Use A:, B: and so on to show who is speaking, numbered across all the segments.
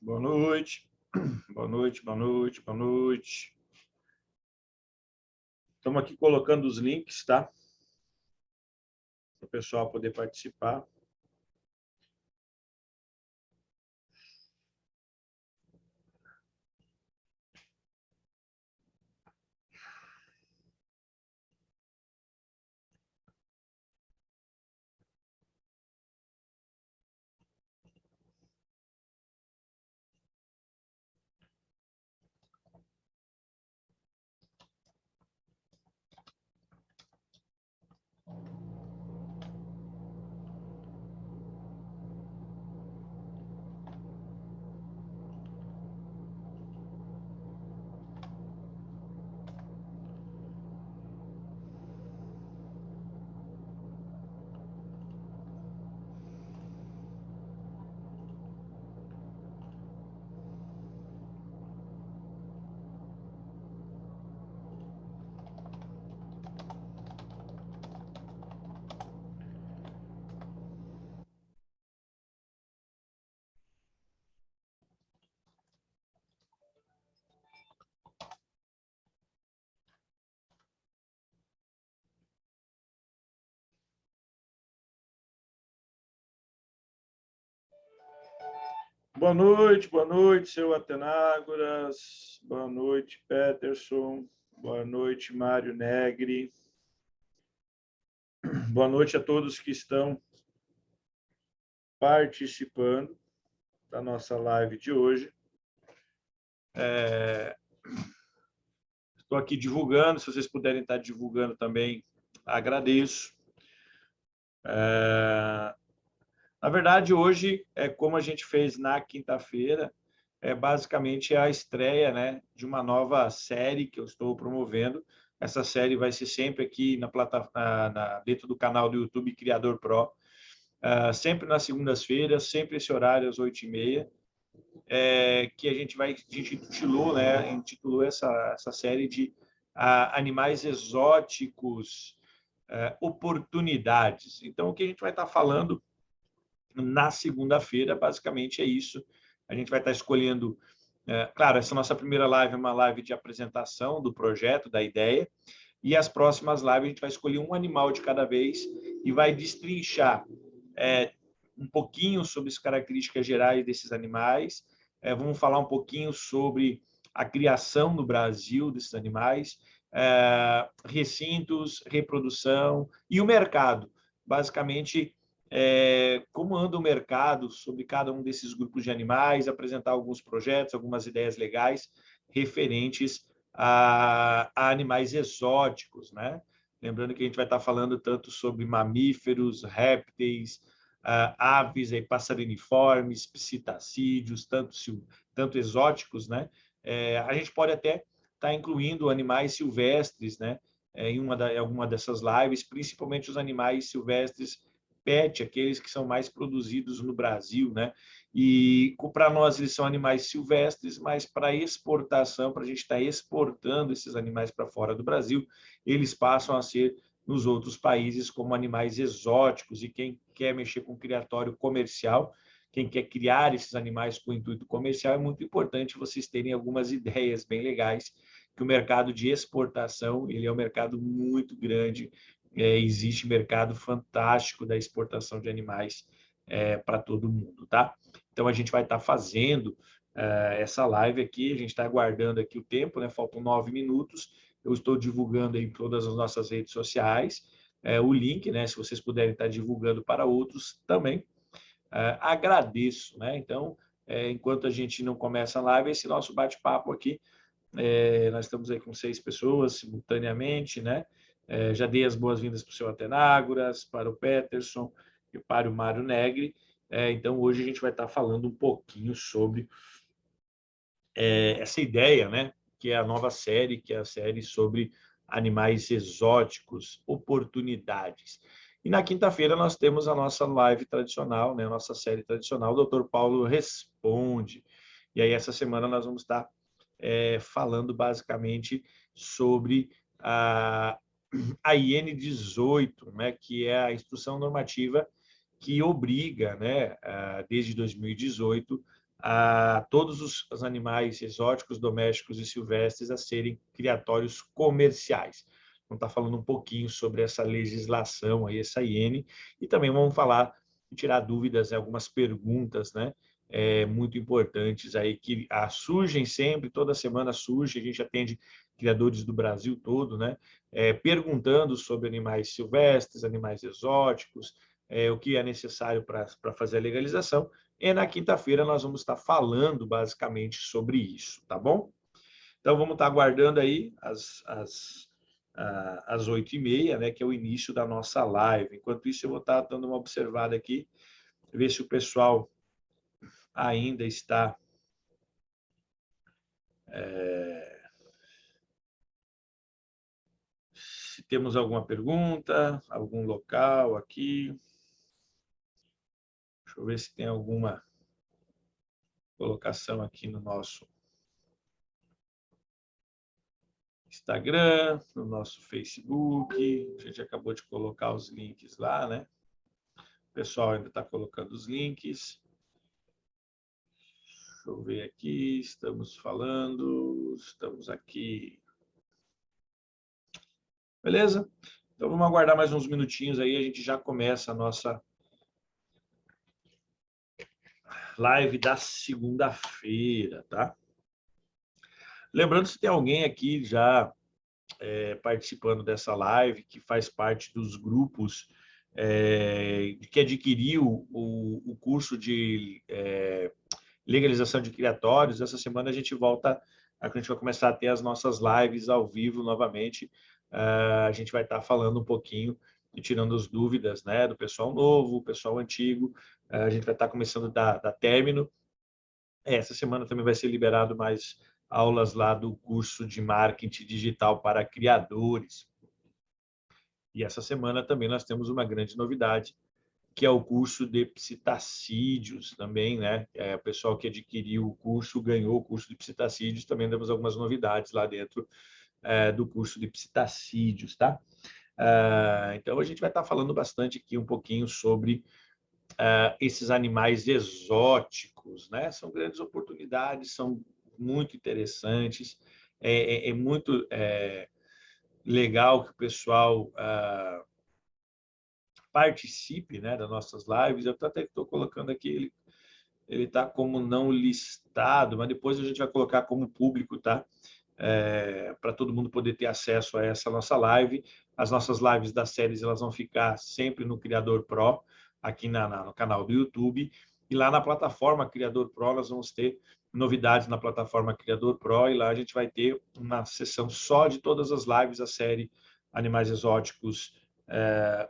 A: Boa noite. Boa noite, boa noite, boa noite. Estamos aqui colocando os links, tá? Para o pessoal poder participar. Boa noite, seu Atenágoras. Boa noite, Peterson. Boa noite, Mário Negri. Boa noite a todos que estão participando da nossa live de hoje. Estou aqui divulgando, se vocês puderem estar divulgando também, agradeço. Na verdade, hoje, como a gente fez na quinta-feira, basicamente a estreia, né, de uma nova série que eu estou promovendo. Essa série vai ser sempre aqui dentro do canal do YouTube Criador Pro, sempre nas segundas-feiras, sempre esse horário às 8h30, que a gente intitulou essa série de Animais Exóticos, Oportunidades. Então, o que a gente vai estar falando na segunda-feira, basicamente é isso. A gente vai estar escolhendo, claro, essa nossa primeira live é uma live de apresentação do projeto, da ideia, e as próximas lives a gente vai escolher um animal de cada vez e vai destrinchar um pouquinho sobre as características gerais desses animais, vamos falar um pouquinho sobre a criação no Brasil desses animais, recintos, reprodução e o mercado. Basicamente, como anda o mercado sobre cada um desses grupos de animais, apresentar alguns projetos, algumas ideias legais referentes a animais exóticos, né? Lembrando que a gente vai estar falando tanto sobre mamíferos, répteis, aves, passeriniformes, psitacídeos, tanto exóticos, né? A gente pode até estar incluindo animais silvestres, né? Em alguma dessas lives, principalmente os animais silvestres PET, aqueles que são mais produzidos no Brasil, né? E para nós eles são animais silvestres, mas para exportação, para a gente estar exportando esses animais para fora do Brasil, eles passam a ser nos outros países como animais exóticos. E quem quer mexer com criatório comercial, quem quer criar esses animais com intuito comercial, é muito importante vocês terem algumas ideias bem legais, que o mercado de exportação ele é um mercado muito grande, existe mercado fantástico da exportação de animais para todo mundo, tá? Então, a gente vai estar fazendo essa live aqui, a gente está aguardando aqui o tempo, né? Faltam 9 minutos, eu estou divulgando em todas as nossas redes sociais o link, né? Se vocês puderem estar divulgando para outros também, agradeço, né? Então, enquanto a gente não começa a live, esse nosso bate-papo aqui, nós estamos aí com 6 pessoas simultaneamente, né? Já dei as boas-vindas para o seu Atenágoras, para o Peterson e para o Mário Negri. Então, hoje a gente vai estar falando um pouquinho sobre essa ideia, né? Que é a nova série, que é a série sobre animais exóticos, oportunidades. E na quinta-feira nós temos a nossa live tradicional, né? A nossa série tradicional, o Dr. Paulo Responde. E aí, essa semana nós vamos estar falando basicamente sobre a IN 18, né, que é a instrução normativa que obriga, né, desde 2018, a todos os animais exóticos, domésticos e silvestres a serem criatórios comerciais. Vamos estar falando um pouquinho sobre essa legislação aí, essa IN, e também vamos falar e tirar dúvidas, algumas perguntas, né? Muito importantes aí que surgem sempre, toda semana surge, a gente atende criadores do Brasil todo, né? Perguntando sobre animais silvestres, animais exóticos, o que é necessário para fazer a legalização. E na quinta-feira nós vamos estar falando basicamente sobre isso, tá bom? Então vamos estar aguardando aí às 8h30, né, que é o início da nossa live. Enquanto isso, eu vou estar dando uma observada aqui, ver se o pessoal ainda está se temos alguma pergunta, algum local aqui. Deixa eu ver se tem alguma colocação aqui no nosso Instagram, no nosso Facebook. A gente acabou de colocar os links lá, né? O pessoal ainda está colocando os links. Deixa eu ver aqui, estamos falando, estamos aqui. Beleza? Então vamos aguardar mais uns minutinhos aí, a gente já começa a nossa live da segunda-feira, tá? Lembrando, se tem alguém aqui já participando dessa live, que faz parte dos grupos que adquiriu o curso de legalização de criatórios, essa semana a gente vai começar a ter as nossas lives ao vivo novamente. A gente vai estar falando um pouquinho e tirando as dúvidas, né, do pessoal novo, pessoal antigo. A gente vai estar começando a dar término. Essa semana também vai ser liberado mais aulas lá do curso de marketing digital para criadores. E essa semana também nós temos uma grande novidade, que é o curso de psitacídeos também, né? O pessoal que adquiriu o curso, ganhou o curso de psitacídeos, também temos algumas novidades lá dentro do curso de psitacídeos, tá? Então, a gente vai estar falando bastante aqui um pouquinho sobre esses animais exóticos, né? São grandes oportunidades, são muito interessantes, é muito legal que o pessoal participe, né, das nossas lives. Eu até estou colocando aqui, ele está como não listado, mas depois a gente vai colocar como público, tá? Para todo mundo poder ter acesso a essa nossa live. As nossas lives das séries elas vão ficar sempre no Criador Pro, aqui no canal do YouTube. E lá na plataforma Criador Pro nós vamos ter novidades na plataforma Criador Pro, e lá a gente vai ter uma sessão só de todas as lives da série Animais Exóticos,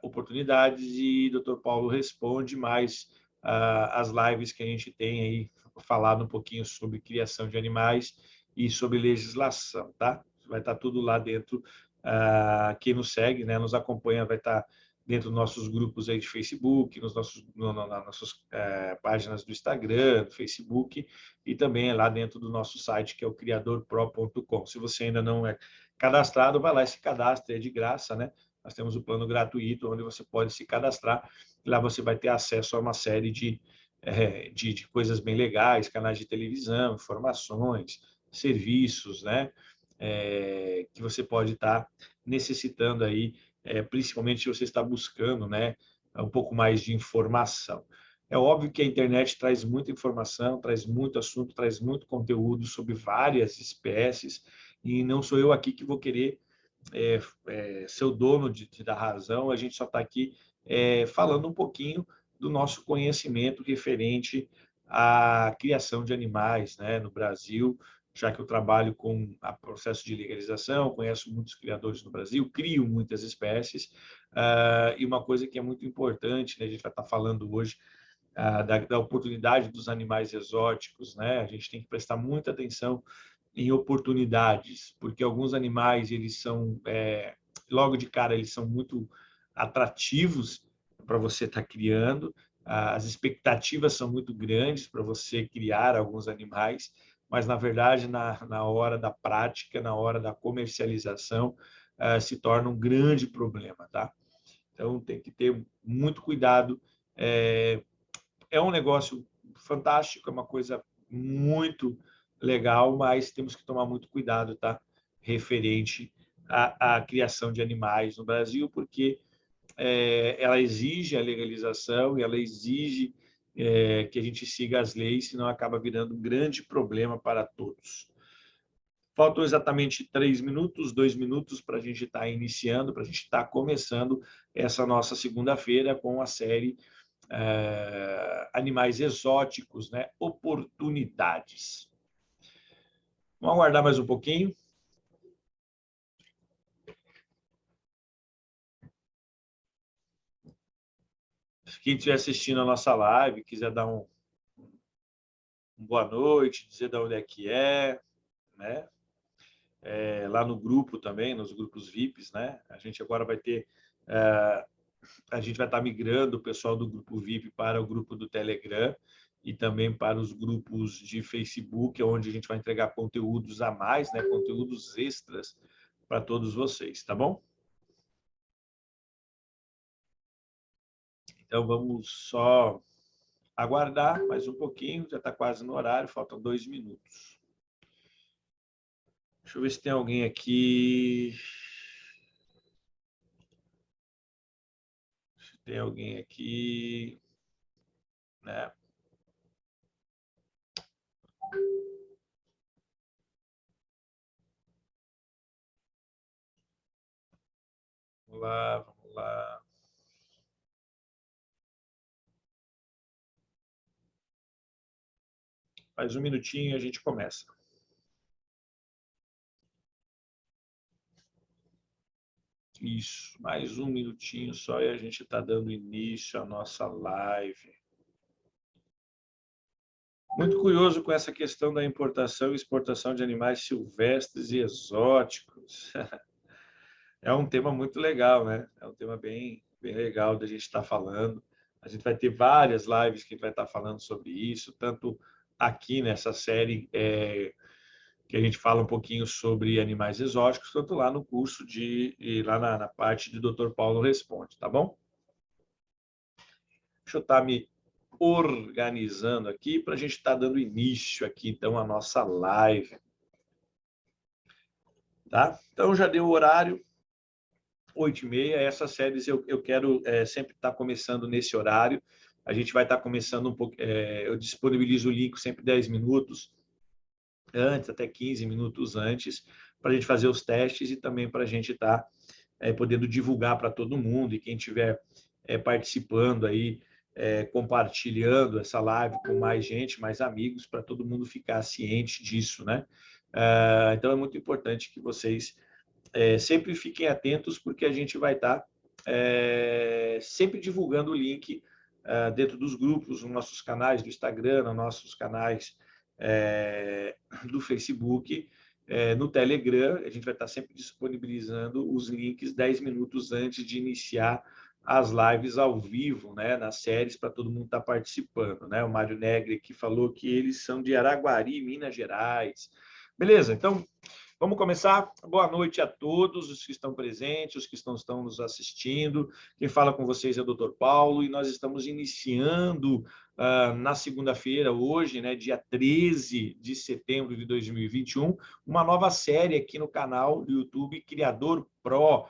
A: Oportunidades, e Dr. Paulo Responde, mais as lives que a gente tem aí falado um pouquinho sobre criação de animais e sobre legislação, tá? Vai estar tudo lá dentro. Quem nos segue, né, nos acompanha, vai estar dentro dos nossos grupos aí de Facebook, nas nossas páginas do Instagram, do Facebook, e também lá dentro do nosso site, que é o criadorpro.com. Se você ainda não é cadastrado, vai lá e se cadastre, é de graça, né? Nós temos o plano gratuito, onde você pode se cadastrar, e lá você vai ter acesso a uma série de coisas bem legais, canais de televisão, informações, serviços, né? Que você pode estar necessitando aí, principalmente se você está buscando, né, um pouco mais de informação. É óbvio que a internet traz muita informação, traz muito assunto, traz muito conteúdo sobre várias espécies, e não sou eu aqui que vou querer ser o dono da razão. A gente só está aqui falando um pouquinho do nosso conhecimento referente à criação de animais, né, no Brasil, já que eu trabalho com o processo de legalização, conheço muitos criadores no Brasil, crio muitas espécies, e uma coisa que é muito importante, né, a gente vai estar falando hoje da oportunidade dos animais exóticos, né? A gente tem que prestar muita atenção em oportunidades, porque alguns animais, eles são, logo de cara, eles são muito atrativos para você estar criando, as expectativas são muito grandes para você criar alguns animais, mas, na verdade, na hora da prática, na hora da comercialização, se torna um grande problema, tá? Então, tem que ter muito cuidado. É um negócio fantástico, é uma coisa muito legal, mas temos que tomar muito cuidado, tá? Referente à criação de animais no Brasil, porque ela exige a legalização e ela exige que a gente siga as leis, senão acaba virando um grande problema para todos. Faltam exatamente 3 minutos, 2 minutos para a gente estar iniciando, para a gente estar começando essa nossa segunda-feira com a série Animais Exóticos, né? Oportunidades. Vamos aguardar mais um pouquinho. Quem estiver assistindo a nossa live, quiser dar um boa noite, dizer de onde é que é, né? Lá no grupo também, nos grupos VIPs, né? A gente agora vai ter, a gente vai estar migrando o pessoal do grupo VIP para o grupo do Telegram e também para os grupos de Facebook, onde a gente vai entregar conteúdos a mais, né? Conteúdos extras para todos vocês, tá bom? Então vamos só aguardar mais um pouquinho, já está quase no horário, faltam 2 minutos. Deixa eu ver se tem alguém aqui. Se tem alguém aqui, né? Vamos lá, vamos lá. Mais um minutinho e a gente começa. Isso, mais um minutinho só e a gente está dando início à nossa live. Muito curioso com essa questão da importação e exportação de animais silvestres e exóticos. É um tema muito legal, né? É um tema bem legal da gente estar falando. A gente vai ter várias lives que a gente vai estar falando sobre isso, tanto aqui nessa série que a gente fala um pouquinho sobre animais exóticos, quanto lá no curso lá na parte de Dr. Paulo Responde, tá bom? Deixa eu estar me organizando aqui para a gente estar dando início aqui, então, à nossa live. Tá? Então, já deu o horário, 8h30. Essas séries eu quero sempre estar começando nesse horário. A gente vai estar começando um pouco. Eu disponibilizo o link sempre 10 minutos antes, até 15 minutos antes, para a gente fazer os testes e também para a gente estar podendo divulgar para todo mundo e quem estiver participando aí, compartilhando essa live com mais gente, mais amigos, para todo mundo ficar ciente disso, né? Então é muito importante que vocês sempre fiquem atentos, porque a gente vai estar sempre divulgando o link dentro dos grupos, nos nossos canais do Instagram, nos nossos canais do Facebook, no Telegram. A gente vai estar sempre disponibilizando os links 10 minutos antes de iniciar as lives ao vivo, né, nas séries, para todo mundo estar participando, né? O Mário Negri que falou que eles são de Araguari, Minas Gerais. Beleza, então vamos começar. Boa noite a todos os que estão presentes, os que estão nos assistindo. Quem fala com vocês é o Dr. Paulo e nós estamos iniciando na segunda-feira, hoje, né, dia 13 de setembro de 2021, uma nova série aqui no canal do YouTube Criador Pro.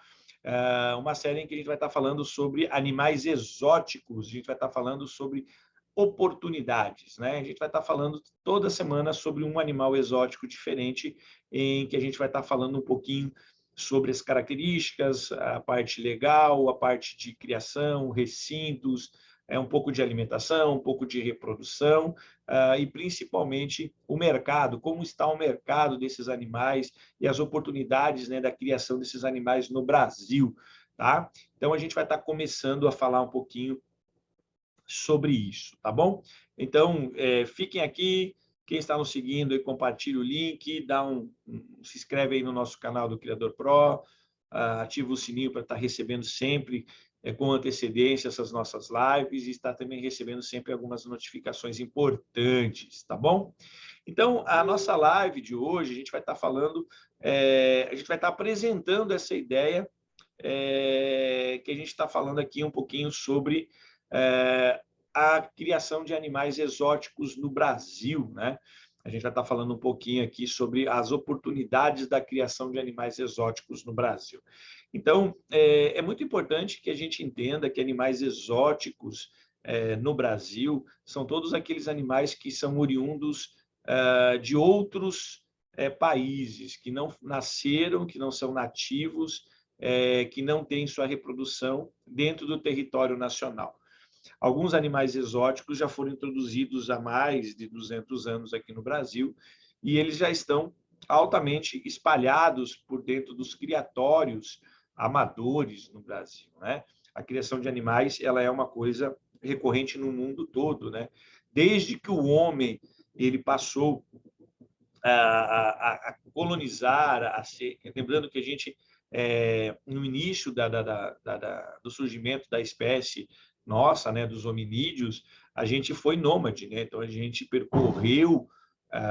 A: Uma série em que a gente vai estar falando sobre animais exóticos, a gente vai estar falando sobre oportunidades, né? A gente vai estar falando toda semana sobre um animal exótico diferente, em que a gente vai estar falando um pouquinho sobre as características, a parte legal, a parte de criação, recintos, um pouco de alimentação, um pouco de reprodução e principalmente o mercado, como está o mercado desses animais e as oportunidades, né, da criação desses animais no Brasil, tá? Então a gente vai estar começando a falar um pouquinho sobre isso, tá bom? Então, fiquem aqui, quem está nos seguindo, compartilhe o link, se inscreve aí no nosso canal do Criador Pro, ativa o sininho para estar recebendo sempre, com antecedência, essas nossas lives e estar também recebendo sempre algumas notificações importantes, tá bom? Então, a nossa live de hoje, a gente vai estar falando, a gente vai estar apresentando essa ideia que a gente está falando aqui um pouquinho sobre a criação de animais exóticos no Brasil, né? A gente vai estar falando um pouquinho aqui sobre as oportunidades da criação de animais exóticos no Brasil. Então, é muito importante que a gente entenda que animais exóticos no Brasil são todos aqueles animais que são oriundos de outros países, que não nasceram, que não são nativos, que não têm sua reprodução dentro do território nacional. Alguns animais exóticos já foram introduzidos há mais de 200 anos aqui no Brasil e eles já estão altamente espalhados por dentro dos criatórios amadores no Brasil, né? A criação de animais, ela é uma coisa recorrente no mundo todo, né? Desde que o homem ele passou a colonizar, a ser, lembrando que a gente no início do surgimento da espécie nossa, né, dos hominídeos, a gente foi nômade, né? Então a gente percorreu,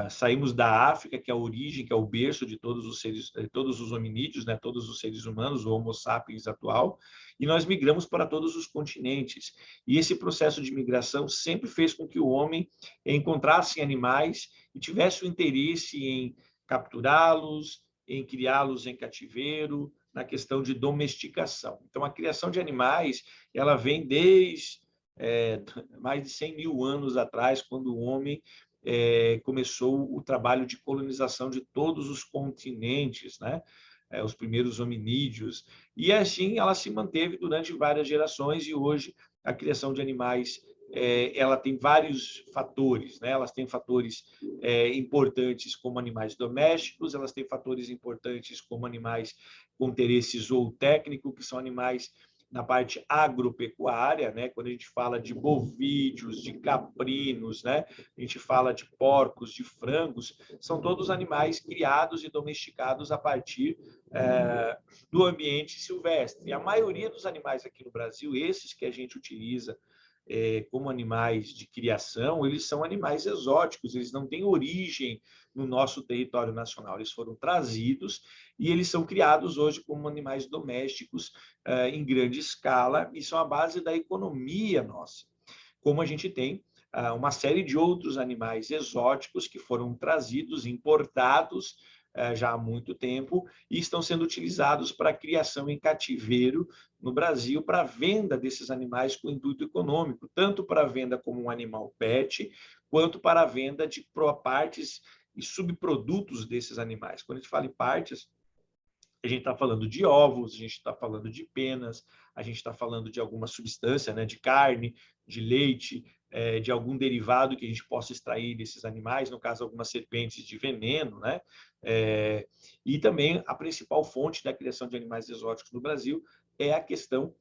A: saímos da África, que é a origem, que é o berço de todos os seres, todos os hominídeos, né, todos os seres humanos, o Homo sapiens atual, e nós migramos para todos os continentes. E esse processo de migração sempre fez com que o homem encontrasse animais e tivesse o interesse em capturá-los, em criá-los em cativeiro, na questão de domesticação. Então, a criação de animais, ela vem desde mais de 100 mil anos atrás, quando o homem começou o trabalho de colonização de todos os continentes, né? Os primeiros hominídeos. E assim ela se manteve durante várias gerações e hoje a criação de animais ela tem vários fatores, né? Elas têm fatores importantes como animais domésticos, elas têm fatores importantes como animais com interesse zootécnico, que são animais na parte agropecuária, né? Quando a gente fala de bovídeos, de caprinos, né? A gente fala de porcos, de frangos, são todos animais criados e domesticados a partir do ambiente silvestre. E a maioria dos animais aqui no Brasil, esses que a gente utiliza como animais de criação, eles são animais exóticos, eles não têm origem no nosso território nacional, eles foram trazidos e eles são criados hoje como animais domésticos em grande escala e são a base da economia nossa. Como a gente tem uma série de outros animais exóticos que foram trazidos, importados já há muito tempo e estão sendo utilizados para a criação em cativeiro no Brasil para a venda desses animais com intuito econômico, tanto para a venda como um animal pet, quanto para a venda de partes e subprodutos desses animais. Quando a gente fala em partes, a gente está falando de ovos, a gente está falando de penas, a gente está falando de alguma substância, né, de carne, de leite, de algum derivado que a gente possa extrair desses animais, no caso, algumas serpentes de veneno, né? E também a principal fonte da criação de animais exóticos no Brasil é a questão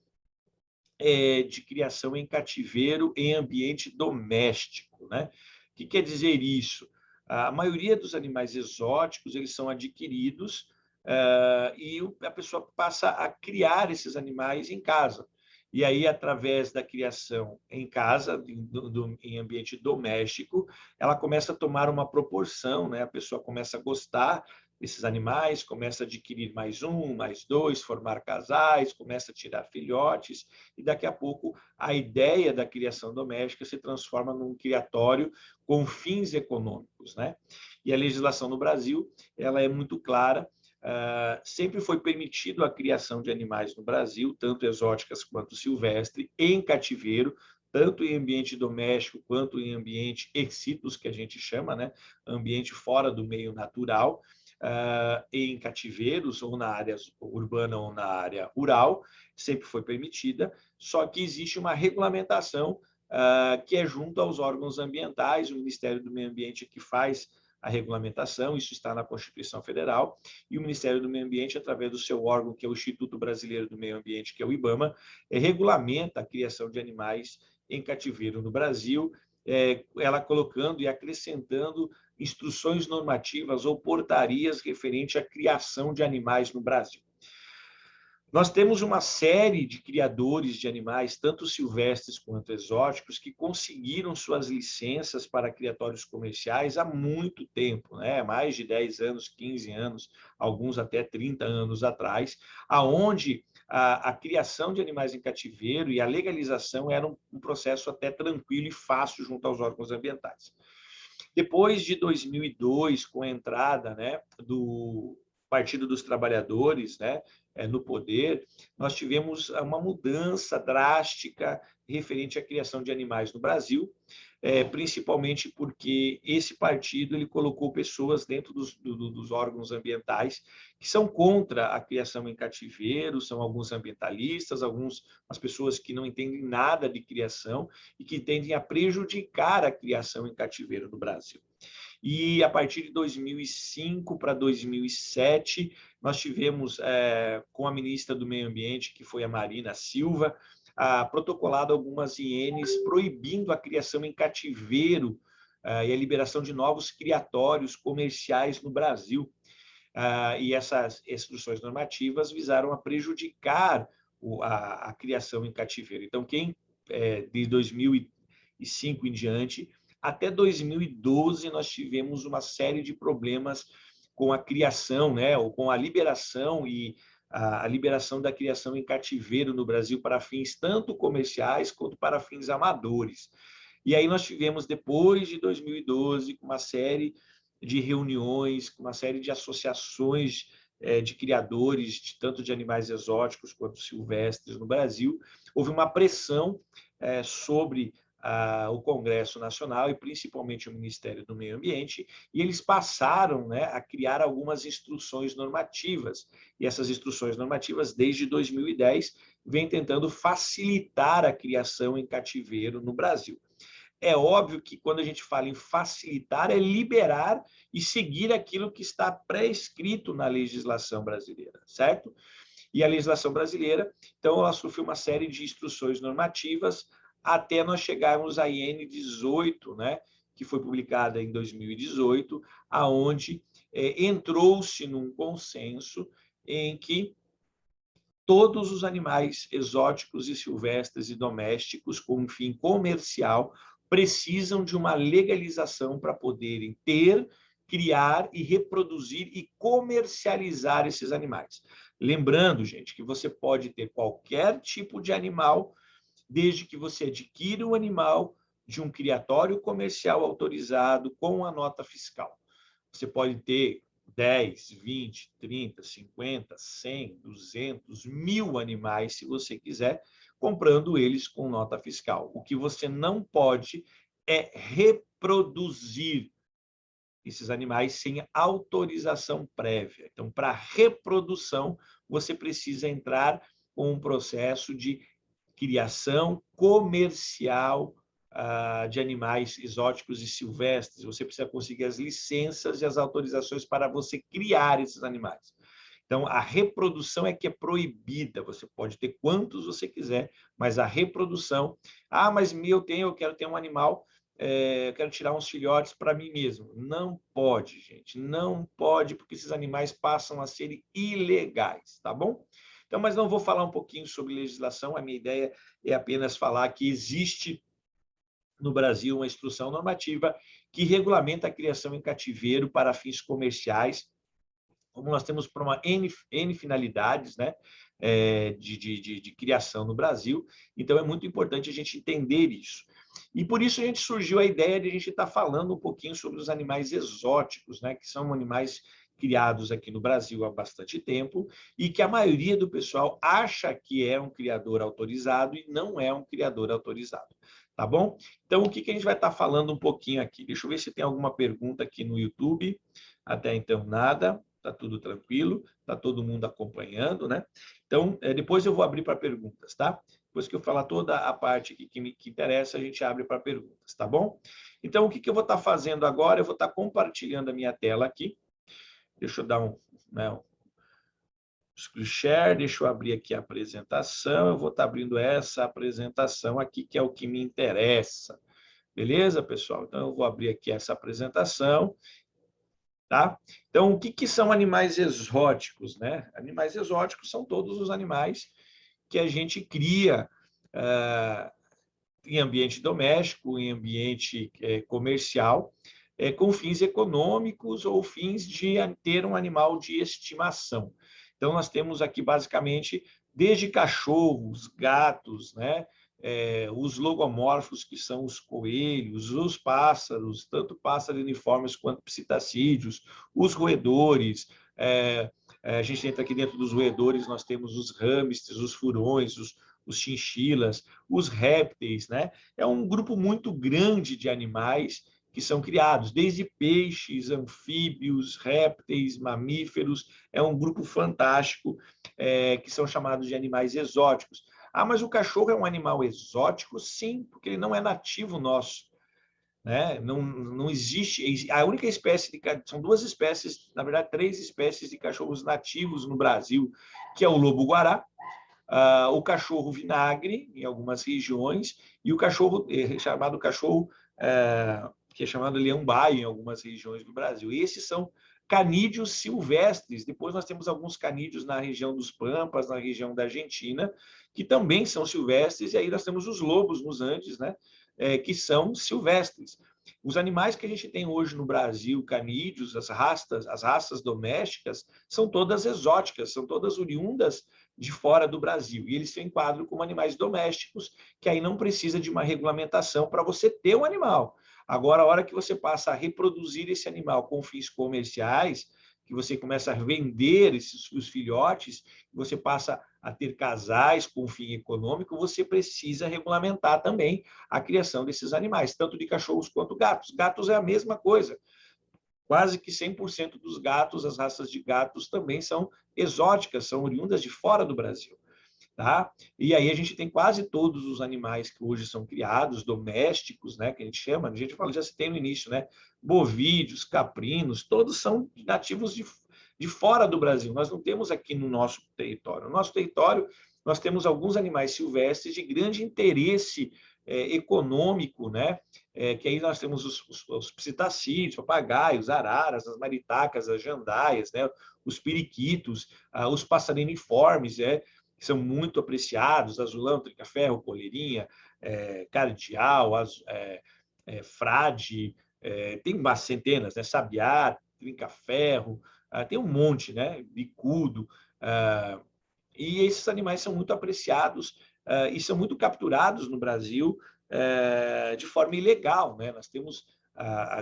A: de criação em cativeiro em ambiente doméstico, né? O que quer dizer isso? A maioria dos animais exóticos eles são adquiridos e a pessoa passa a criar esses animais em casa. E aí, através da criação em casa, em ambiente doméstico, ela começa a tomar uma proporção, né? A pessoa começa a gostar desses animais, começa a adquirir mais um, mais dois, formar casais, começa a tirar filhotes, e daqui a pouco a ideia da criação doméstica se transforma num criatório com fins econômicos, né? E a legislação no Brasil, ela é muito clara. Sempre foi permitido a criação de animais no Brasil, tanto exóticas quanto silvestre, em cativeiro, tanto em ambiente doméstico quanto em ambiente ex-situs, que a gente chama, né? Ambiente fora do meio natural, em cativeiros, ou na área urbana ou na área rural, sempre foi permitida, só que existe uma regulamentação que é junto aos órgãos ambientais, o Ministério do Meio Ambiente que faz a regulamentação, isso está na Constituição Federal, e o Ministério do Meio Ambiente, através do seu órgão, que é o Instituto Brasileiro do Meio Ambiente, que é o IBAMA, regulamenta a criação de animais em cativeiro no Brasil, ela colocando e acrescentando instruções normativas ou portarias referente à criação de animais no Brasil. Nós temos uma série de criadores de animais, tanto silvestres quanto exóticos, que conseguiram suas licenças para criatórios comerciais há muito tempo, né? Mais de 10 anos, 15 anos, alguns até 30 anos atrás, aonde a criação de animais em cativeiro e a legalização era um processo até tranquilo e fácil junto aos órgãos ambientais. Depois de 2002, com a entrada, né, do Partido dos Trabalhadores, né, no poder, nós tivemos uma mudança drástica referente à criação de animais no Brasil, principalmente porque esse partido ele colocou pessoas dentro dos órgãos ambientais que são contra a criação em cativeiro, são alguns ambientalistas, as pessoas que não entendem nada de criação e que tendem a prejudicar a criação em cativeiro no Brasil. E a partir de 2005 para 2007, nós tivemos, com a ministra do Meio Ambiente, que foi a Marina Silva, protocolado algumas INs proibindo a criação em cativeiro e a liberação de novos criatórios comerciais no Brasil. E essas instruções normativas visaram a prejudicar a criação em cativeiro. Então, de 2005 em diante, até 2012, nós tivemos uma série de problemas com a criação, né, ou com a liberação e a liberação da criação em cativeiro no Brasil para fins tanto comerciais quanto para fins amadores. E aí nós tivemos, depois de 2012, uma série de reuniões, uma série de associações de criadores, tanto de animais exóticos quanto silvestres no Brasil. Houve uma pressão sobre o Congresso Nacional e principalmente o Ministério do Meio Ambiente, e eles passaram, né, a criar algumas instruções normativas. E essas instruções normativas, desde 2010, vêm tentando facilitar a criação em cativeiro no Brasil. É óbvio que quando a gente fala em facilitar, é liberar e seguir aquilo que está prescrito na legislação brasileira, certo? E a legislação brasileira, então, ela sofreu uma série de instruções normativas até nós chegarmos à IN 18, né, que foi publicada em 2018, aonde entrou-se num consenso em que todos os animais exóticos e silvestres e domésticos com fim comercial precisam de uma legalização para poderem ter, criar e reproduzir e comercializar esses animais. Lembrando, gente, que você pode ter qualquer tipo de animal, desde que você adquira o animal de um criatório comercial autorizado com a nota fiscal. Você pode ter 10, 20, 30, 50, 100, 200, 1000 animais, se você quiser, comprando eles com nota fiscal. O que você não pode é reproduzir esses animais sem autorização prévia. Então, para reprodução, você precisa entrar com um processo de criação comercial de animais exóticos e silvestres. Você precisa conseguir as licenças e as autorizações para você criar esses animais. Então, a reprodução é que é proibida. Você pode ter quantos você quiser, mas a reprodução... mas eu quero ter um animal, eu quero tirar uns filhotes para mim mesmo. Não pode, gente. Não pode, porque esses animais passam a ser ilegais, tá bom? Então, mas não vou falar um pouquinho sobre legislação. A minha ideia é apenas falar que existe no Brasil uma instrução normativa que regulamenta a criação em cativeiro para fins comerciais, como nós temos para uma N finalidades, né, de criação no Brasil. Então, é muito importante a gente entender isso. E por isso a gente surgiu a ideia de a gente estar falando um pouquinho sobre os animais exóticos, né, que são animais criados aqui no Brasil há bastante tempo e que a maioria do pessoal acha que é um criador autorizado e não é um criador autorizado. Tá bom? Então, o que a gente vai estar falando um pouquinho aqui? Deixa eu ver se tem alguma pergunta aqui no YouTube. Até então, nada. Está tudo tranquilo. Está todo mundo acompanhando, né? Então, depois eu vou abrir para perguntas, tá? Depois que eu falar toda a parte que interessa, a gente abre para perguntas, tá bom? Então, o que eu vou estar fazendo agora? Eu vou estar compartilhando a minha tela aqui. Deixa eu dar um screen share, deixa eu abrir aqui a apresentação. Eu vou estar abrindo essa apresentação aqui, que é o que me interessa. Beleza, pessoal? Então, eu vou abrir aqui essa apresentação. Tá? Então, o que são animais exóticos, né? Animais exóticos são todos os animais que a gente cria em ambiente doméstico, em ambiente comercial, com fins econômicos ou fins de ter um animal de estimação. Então, nós temos aqui, basicamente, desde cachorros, gatos, né? Os logomorfos, que são os coelhos, os pássaros, tanto passariniformes quanto psitacídeos, os roedores. A gente entra aqui dentro dos roedores, nós temos os hamsters, os furões, os chinchilas, os répteis, né? É um grupo muito grande de animais que são criados, desde peixes, anfíbios, répteis, mamíferos. É um grupo fantástico, que são chamados de animais exóticos. Ah, mas o cachorro é um animal exótico? Sim, porque ele não é nativo nosso. Né? Não existe. A única espécie são 2 espécies, na verdade, 3 espécies de cachorros nativos no Brasil, que é o lobo-guará, o cachorro vinagre, em algumas regiões, e o cachorro chamado cachorro, que é chamado leão-baio, em algumas regiões do Brasil. E esses são canídeos silvestres. Depois nós temos alguns canídeos na região dos Pampas, na região da Argentina, que também são silvestres, e aí nós temos os lobos nos Andes, né? Que são silvestres. Os animais que a gente tem hoje no Brasil, canídeos, as raças domésticas, são todas exóticas, são todas oriundas de fora do Brasil. E eles se enquadram como animais domésticos, que aí não precisa de uma regulamentação para você ter um animal. Agora, a hora que você passa a reproduzir esse animal com fins comerciais, que você começa a vender os filhotes, você passa a ter casais com fim econômico, você precisa regulamentar também a criação desses animais, tanto de cachorros quanto gatos. Gatos é a mesma coisa. Quase que 100% dos gatos, as raças de gatos também são exóticas, são oriundas de fora do Brasil. Tá? E aí a gente tem quase todos os animais que hoje são criados, domésticos, né, que a gente fala, já citei no início, né, bovídeos, caprinos, todos são nativos de fora do Brasil. Nós não temos aqui no nosso território. No nosso território, nós temos alguns animais silvestres de grande interesse econômico, né? Que aí nós temos os psitacídeos, papagaios, araras, as maritacas, as jandaias, né? Os periquitos, os passarinhos que são muito apreciados, azulão, trinca-ferro, coleirinha, cardeal, frade, tem umas centenas, né? Sabiá, trinca-ferro, tem um monte, né? Bicudo, e esses animais são muito apreciados e são muito capturados no Brasil de forma ilegal, né? Nós temos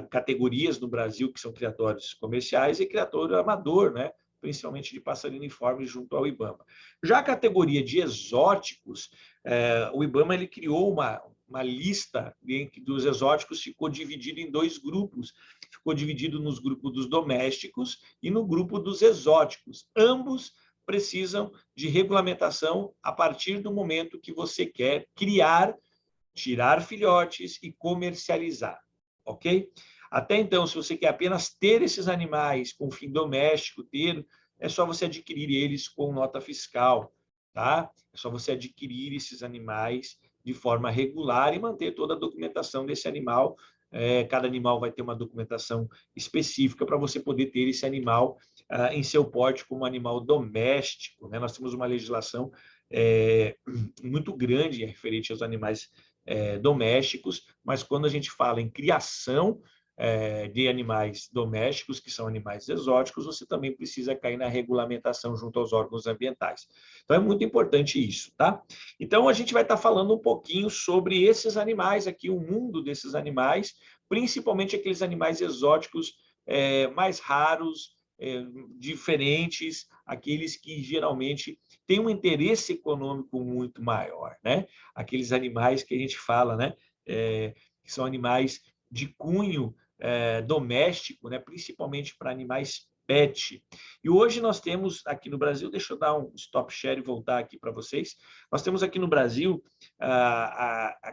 A: categorias no Brasil que são criatórios comerciais e criatório amador, né? Principalmente de passarinho-uniforme junto ao IBAMA. Já a categoria de exóticos, o IBAMA ele criou uma lista dos exóticos, ficou dividido em 2 grupos. Ficou dividido nos grupos dos domésticos e no grupo dos exóticos. Ambos precisam de regulamentação a partir do momento que você quer criar, tirar filhotes e comercializar, ok? Até então, se você quer apenas ter esses animais com fim doméstico, é só você adquirir eles com nota fiscal, tá? É só você adquirir esses animais de forma regular e manter toda a documentação desse animal. Cada animal vai ter uma documentação específica para você poder ter esse animal em seu porte como animal doméstico, né? Nós temos uma legislação muito grande referente aos animais domésticos, mas quando a gente fala em criação de animais domésticos, que são animais exóticos, você também precisa cair na regulamentação junto aos órgãos ambientais. Então, é muito importante isso, tá? Então, a gente vai estar falando um pouquinho sobre esses animais aqui, o mundo desses animais, principalmente aqueles animais exóticos mais raros, diferentes, aqueles que geralmente têm um interesse econômico muito maior, né? Aqueles animais que a gente fala, né? Que são animais de cunho doméstico, né? Principalmente para animais pet. E hoje nós temos aqui no Brasil, deixa eu dar um stop share e voltar aqui para vocês, nós temos aqui no Brasil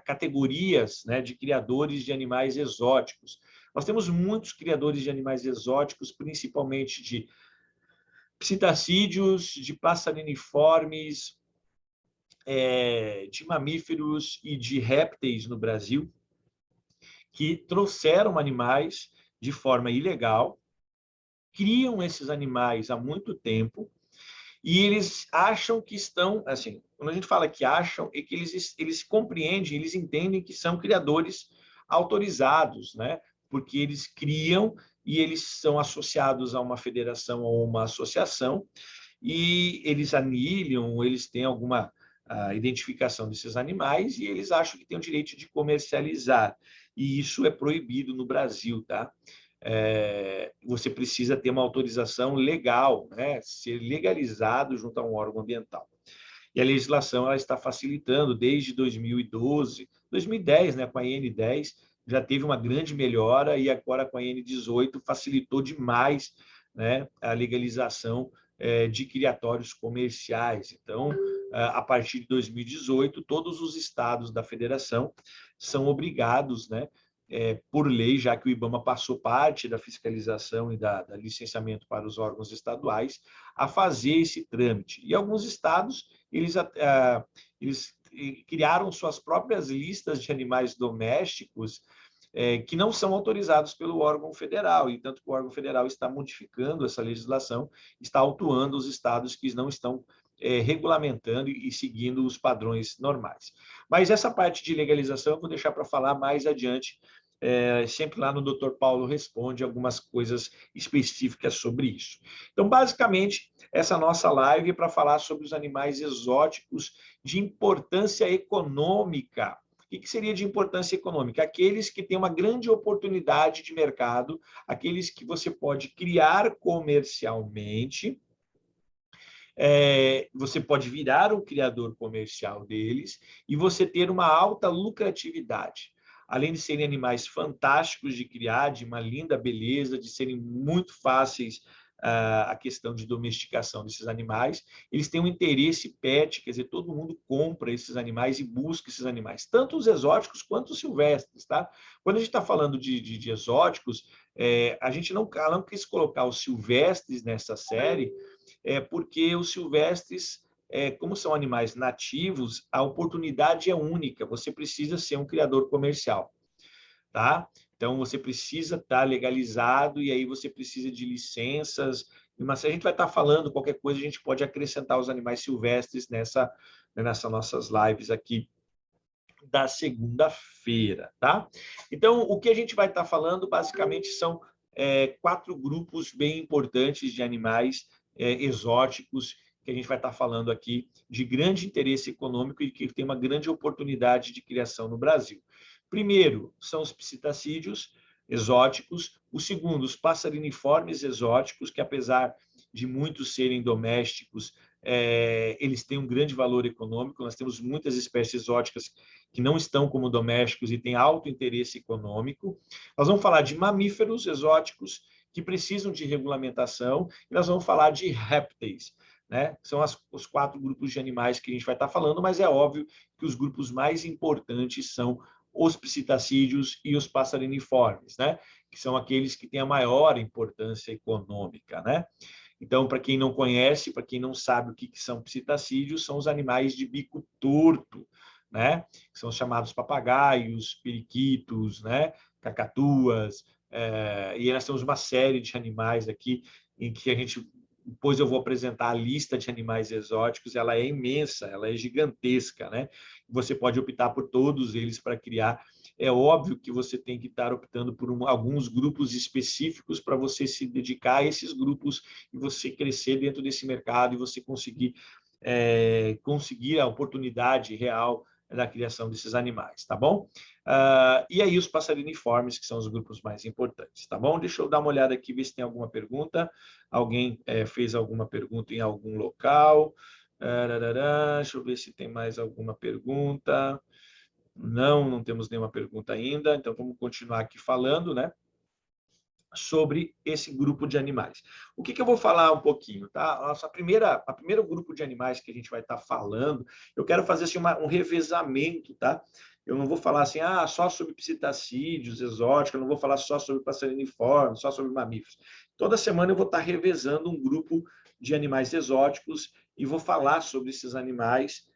A: categorias, né, de criadores de animais exóticos. Nós temos muitos criadores de animais exóticos, principalmente de psitacídeos, de passarinformes, de mamíferos e de répteis no Brasil, que trouxeram animais de forma ilegal, criam esses animais há muito tempo e eles acham que estão, assim, quando a gente fala que acham, é que eles compreendem, eles entendem que são criadores autorizados, né? Porque eles criam e eles são associados a uma federação ou uma associação e eles anilham, eles têm alguma identificação desses animais e eles acham que têm o direito de comercializar. E isso é proibido no Brasil, tá? Você precisa ter uma autorização legal, né? Ser legalizado junto a um órgão ambiental. E a legislação ela está facilitando desde 2012, 2010, né, com a IN10, já teve uma grande melhora e agora com a IN18 facilitou demais, né, a legalização de criatórios comerciais. Então, a partir de 2018, todos os estados da federação são obrigados, né, por lei, já que o IBAMA passou parte da fiscalização e da licenciamento para os órgãos estaduais, a fazer esse trâmite. E alguns estados, eles criaram suas próprias listas de animais domésticos que não são autorizados pelo órgão federal, e tanto que o órgão federal está modificando essa legislação, está autuando os estados que não estão regulamentando e seguindo os padrões normais. Mas essa parte de legalização eu vou deixar para falar mais adiante, sempre lá no Dr. Paulo Responde algumas coisas específicas sobre isso. Então, basicamente, essa nossa live é para falar sobre os animais exóticos de importância econômica. O que seria de importância econômica? Aqueles que têm uma grande oportunidade de mercado, aqueles que você pode criar comercialmente, você pode virar um criador comercial deles e você ter uma alta lucratividade. Além de serem animais fantásticos de criar, de uma linda beleza, de serem muito fáceis a questão de domesticação desses animais, eles têm um interesse pet, quer dizer, todo mundo compra esses animais e busca esses animais, tanto os exóticos quanto os silvestres, tá? Quando a gente está falando de exóticos, a gente não quis colocar os silvestres nessa série, porque os silvestres, como são animais nativos, a oportunidade é única, você precisa ser um criador comercial, tá? Então, você precisa estar legalizado e aí você precisa de licenças, mas se a gente vai estar falando qualquer coisa, a gente pode acrescentar os animais silvestres nessas nossas lives aqui da segunda-feira, tá? Então, o que a gente vai estar falando, basicamente, são 4 grupos bem importantes de animais exóticos que a gente vai estar falando aqui de grande interesse econômico e que tem uma grande oportunidade de criação no Brasil. Primeiro, são os psitacídeos exóticos. O segundo, os passeriniformes exóticos, que apesar de muitos serem domésticos, eles têm um grande valor econômico. Nós temos muitas espécies exóticas que não estão como domésticos e têm alto interesse econômico. Nós vamos falar de mamíferos exóticos que precisam de regulamentação e nós vamos falar de répteis, né? São os 4 grupos de animais que a gente vai estar falando, mas é óbvio que os grupos mais importantes são os psitacídeos e os passeriniformes, né? Que são aqueles que têm a maior importância econômica, né? Então, para quem não conhece, para quem não sabe o que são psitacídeos, são os animais de bico torto, né? Que são os chamados papagaios, periquitos, né? Cacatuas, e nós temos uma série de animais aqui em que a gente, depois eu vou apresentar a lista de animais exóticos, ela é imensa, ela é gigantesca, né? Você pode optar por todos eles para criar. É óbvio que você tem que estar optando por alguns grupos específicos para você se dedicar a esses grupos e você crescer dentro desse mercado e você conseguir a oportunidade real da criação desses animais, tá bom? E aí os passeriniformes, que são os grupos mais importantes, tá bom? Deixa eu dar uma olhada aqui, ver se tem alguma pergunta. Alguém fez alguma pergunta em algum local? Deixa eu ver se tem mais alguma pergunta. Não temos nenhuma pergunta ainda, então vamos continuar aqui falando, né? Sobre esse grupo de animais. O que eu vou falar um pouquinho, tá? A primeiro grupo de animais que a gente vai estar falando, eu quero fazer assim, um revezamento, tá? Eu não vou falar assim, só sobre psitacídeos exóticos, eu não vou falar só sobre passeriniforme, só sobre mamíferos. Toda semana eu vou estar revezando um grupo de animais exóticos e vou falar sobre esses animais,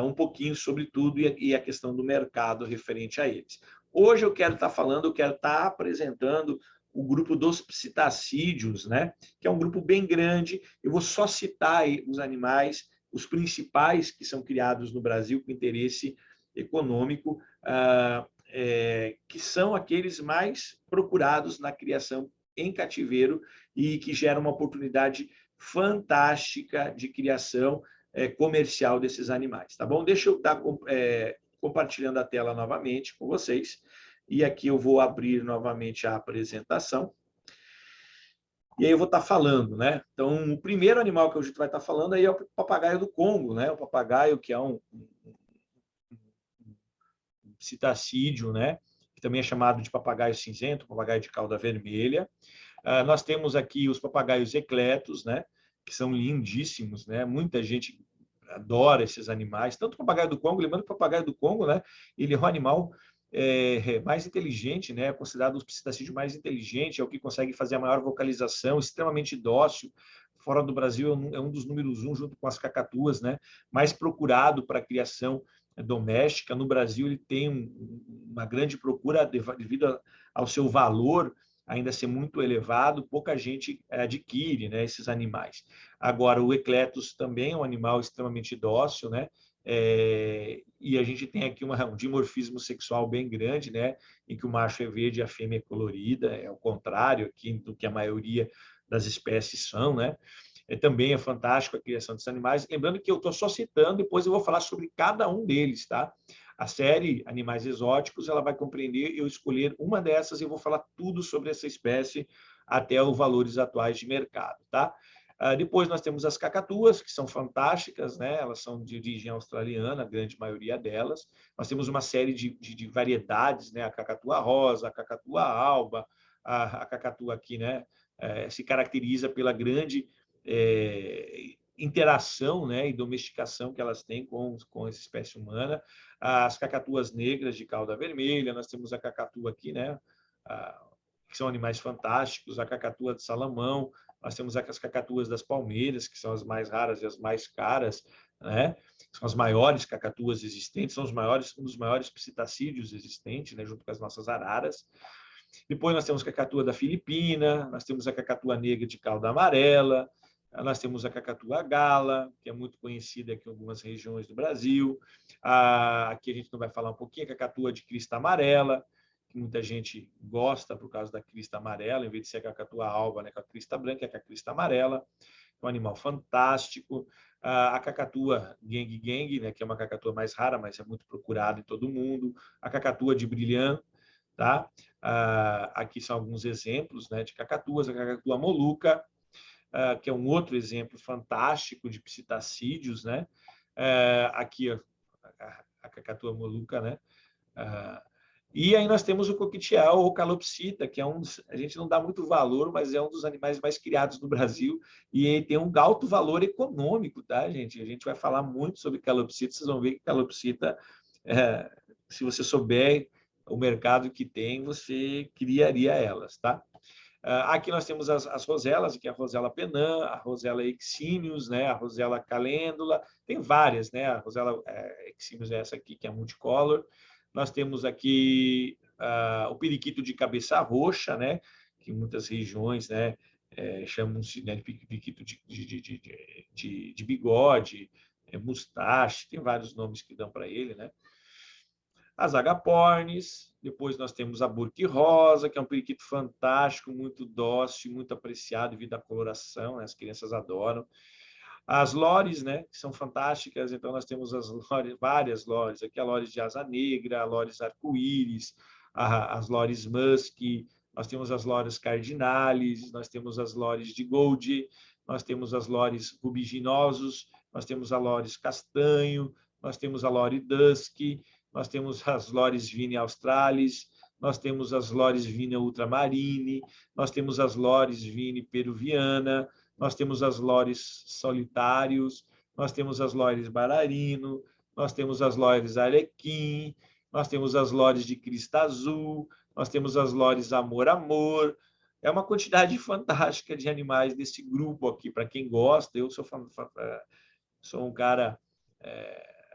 A: um pouquinho sobre tudo e a questão do mercado referente a eles. Hoje eu quero estar apresentando o grupo dos psitacídeos, né? Que é um grupo bem grande. Eu vou só citar os animais, os principais que são criados no Brasil com interesse econômico, que são aqueles mais procurados na criação em cativeiro e que gera uma oportunidade fantástica de criação comercial desses animais, tá bom? Deixa eu estar compartilhando a tela novamente com vocês. E aqui eu vou abrir novamente a apresentação. E aí eu vou estar falando, né? Então, o primeiro animal que a gente vai estar falando aí é o papagaio do Congo, né? O papagaio que é um psitacídeo, né? Que também é chamado de papagaio cinzento, papagaio de cauda vermelha. Nós temos aqui os papagaios ecletos, né? Que são lindíssimos, né? Muita gente adora esses animais, tanto o papagaio do Congo, lembrando que o papagaio do Congo, né? Ele é um animal mais inteligente, né? Considerado o psitacídeo mais inteligente, é o que consegue fazer a maior vocalização, extremamente dócil. Fora do Brasil é um dos números 1, junto com as cacatuas, né? Mais procurado para a criação doméstica. No Brasil ele tem uma grande procura devido ao seu valor ainda ser muito elevado, pouca gente adquire, né, esses animais. Agora, o Ecletus também é um animal extremamente dócil, né? E a gente tem aqui um dimorfismo sexual bem grande, né? Em que o macho é verde e a fêmea é colorida, é o contrário aqui do que a maioria das espécies são, né? Também é fantástico a criação desses animais. Lembrando que eu estou só citando, depois eu vou falar sobre cada um deles, tá? A série Animais Exóticos, ela vai compreender eu escolher uma dessas e eu vou falar tudo sobre essa espécie até os valores atuais de mercado, tá? Depois nós temos as cacatuas, que são fantásticas, né? Elas são de origem australiana, a grande maioria delas. Nós temos uma série de variedades, né? A cacatua rosa, a cacatua alba, a cacatua aqui, né? Se caracteriza pela grande interação, né, e domesticação que elas têm com essa espécie humana. As cacatuas negras de cauda vermelha, nós temos a cacatua aqui, né, que são animais fantásticos, a cacatua de Salamão, nós temos as cacatuas das palmeiras, que são as mais raras e as mais caras, né? São as maiores cacatuas existentes, são um dos maiores psitacídeos existentes, né, junto com as nossas araras. Depois nós temos a cacatua da Filipina, nós temos a cacatua negra de cauda amarela, nós temos a cacatua gala, que é muito conhecida aqui em algumas regiões do Brasil. Aqui a gente não vai falar um pouquinho, a cacatua de crista amarela, que muita gente gosta por causa da crista amarela, em vez de ser a cacatua alba, né, com a crista branca, é a crista amarela. É um animal fantástico. A cacatua guengue-guengue, né, que é uma cacatua mais rara, mas é muito procurada em todo mundo. A cacatua de brilhant, tá? Aqui são alguns exemplos, né, de cacatuas. A cacatua moluca, que é um outro exemplo fantástico de psitacídeos, né? Aqui a cacatua moluca, né? E aí nós temos o coquitiel ou calopsita, que é a gente não dá muito valor, mas é um dos animais mais criados no Brasil e ele tem um alto valor econômico, tá, gente? A gente vai falar muito sobre calopsita, vocês vão ver que calopsita, se você souber o mercado que tem, você criaria elas, tá? Aqui nós temos as roselas, que é a rosela penã, a rosela exímios, né, a rosela calêndula, tem várias, né? A rosela exímios é essa aqui, que é multicolor. Nós temos aqui o periquito de cabeça roxa, né, que em muitas regiões, né, chamam-se, né, de periquito de bigode, mustache, tem vários nomes que dão para ele, né? As agapornis, depois nós temos a burque rosa, que é um periquito fantástico, muito dócil, muito apreciado devido à coloração, né? As crianças adoram. As lores, né, que são fantásticas, então nós temos as lores, várias lores, aqui a lores de asa negra, a lores arco-íris, as lores musky, nós temos as lores cardinalis, nós temos as lores de gold, nós temos as lores rubiginosos, nós temos a lores castanho, nós temos a lore dusky, nós temos as lores vine australis, nós temos as lores vine ultramarine, nós temos as lores vine peruviana, nós temos as lores solitários, nós temos as lores bararino, nós temos as lores arequim, nós temos as lores de crista azul, nós temos as lores amor-amor. É uma quantidade fantástica de animais desse grupo aqui, para quem gosta. Eu sou um cara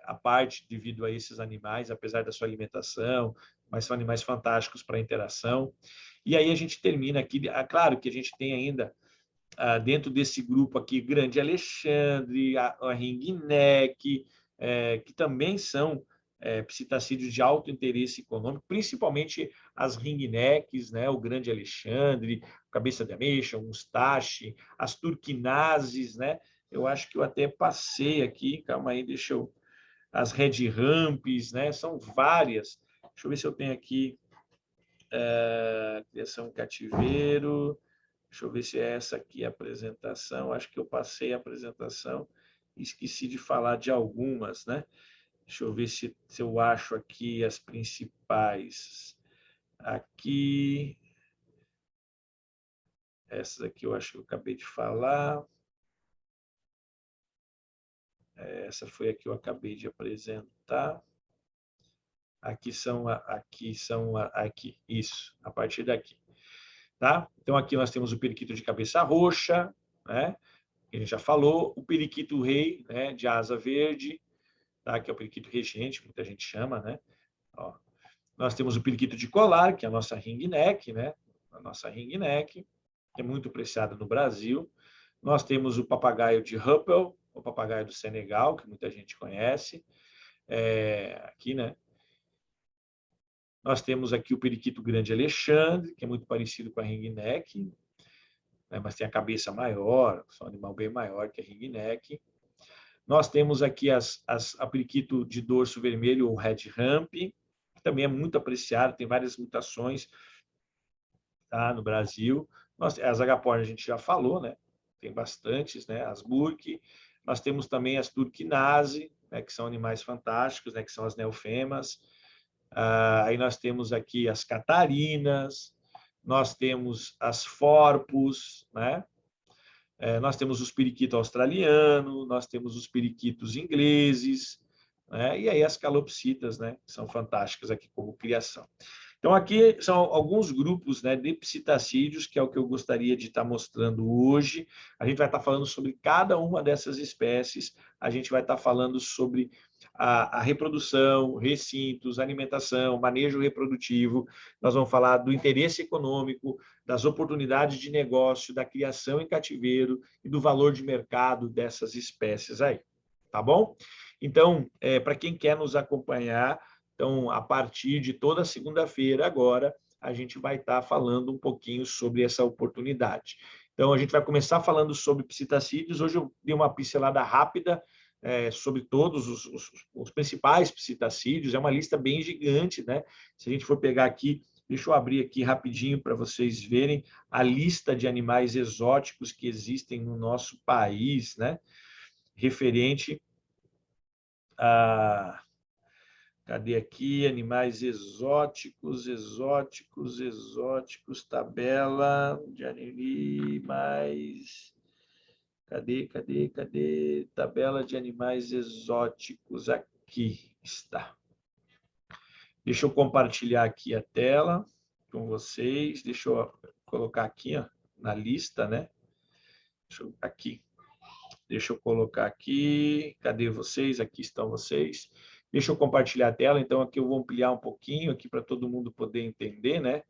A: à parte devido a esses animais, apesar da sua alimentação, mas são animais fantásticos para interação. E aí a gente termina aqui, claro que a gente tem ainda dentro desse grupo aqui, Grande Alexandre, a ringneck, que também são psitacídeos de alto interesse econômico, principalmente as ringnecks, né, o grande Alexandre, cabeça de ameixa, o mustache, as turquinases, né? Eu acho que eu até passei aqui, calma aí, deixa eu... As red ramps, né? São várias. Deixa eu ver se eu tenho aqui criação cativeiro. Deixa eu ver se é essa aqui a apresentação. Acho que eu passei a apresentação e esqueci de falar de algumas, né? Deixa eu ver se eu acho aqui as principais. Aqui. Essas aqui eu acho que eu acabei de falar. Essa foi a que eu acabei de apresentar. Aqui, isso, a partir daqui. Tá? Então, aqui nós temos o periquito de cabeça roxa, né? Que a gente já falou, o periquito rei, né, de asa verde, tá? Que é o periquito regente, muita gente chama, né? Ó. Nós temos o periquito de colar, que é a nossa ringneck, né? A nossa ringneck, que é muito apreciada no Brasil. Nós temos o papagaio de Ruppel, o papagaio do Senegal, que muita gente conhece, aqui, né? Nós temos aqui o periquito grande Alexandre, que é muito parecido com a ringneck, né? Mas tem a cabeça maior, é um animal bem maior que a ringneck. Nós temos aqui a periquito de dorso vermelho, ou red ramp, que também é muito apreciado, tem várias mutações, tá, no Brasil. As agapornis a gente já falou, né? Tem bastantes, né? As burk. Nós temos também as turquinase, né? Que são animais fantásticos, né? Que são as neofemas. Aí nós temos aqui as catarinas, nós temos as forpus, né? Nós temos os periquitos australianos, nós temos os periquitos ingleses, né? E aí as calopsitas, né? Que são fantásticas aqui como criação. Então, aqui são alguns grupos, né, de psitacídeos, que é o que eu gostaria de estar mostrando hoje. A gente vai estar falando sobre cada uma dessas espécies, a gente vai estar falando sobre a reprodução, recintos, alimentação, manejo reprodutivo, nós vamos falar do interesse econômico, das oportunidades de negócio, da criação em cativeiro e do valor de mercado dessas espécies aí, tá bom? Então, para quem quer nos acompanhar, então, a partir de toda segunda-feira, agora, a gente vai estar falando um pouquinho sobre essa oportunidade. Então, a gente vai começar falando sobre psitacídeos. Hoje eu dei uma pincelada rápida sobre todos os principais psitacídeos. É uma lista bem gigante, né? Se a gente for pegar aqui, deixa eu abrir aqui rapidinho para vocês verem a lista de animais exóticos que existem no nosso país, né? Referente a... Cadê aqui? Animais exóticos, tabela de animais. Cadê? Tabela de animais exóticos. Aqui está. Deixa eu compartilhar aqui a tela com vocês. Deixa eu colocar aqui, ó, na lista, né? Aqui. Deixa eu colocar aqui. Cadê vocês? Aqui estão vocês. Deixa eu compartilhar a tela. Então, aqui eu vou ampliar um pouquinho aqui para todo mundo poder entender, né?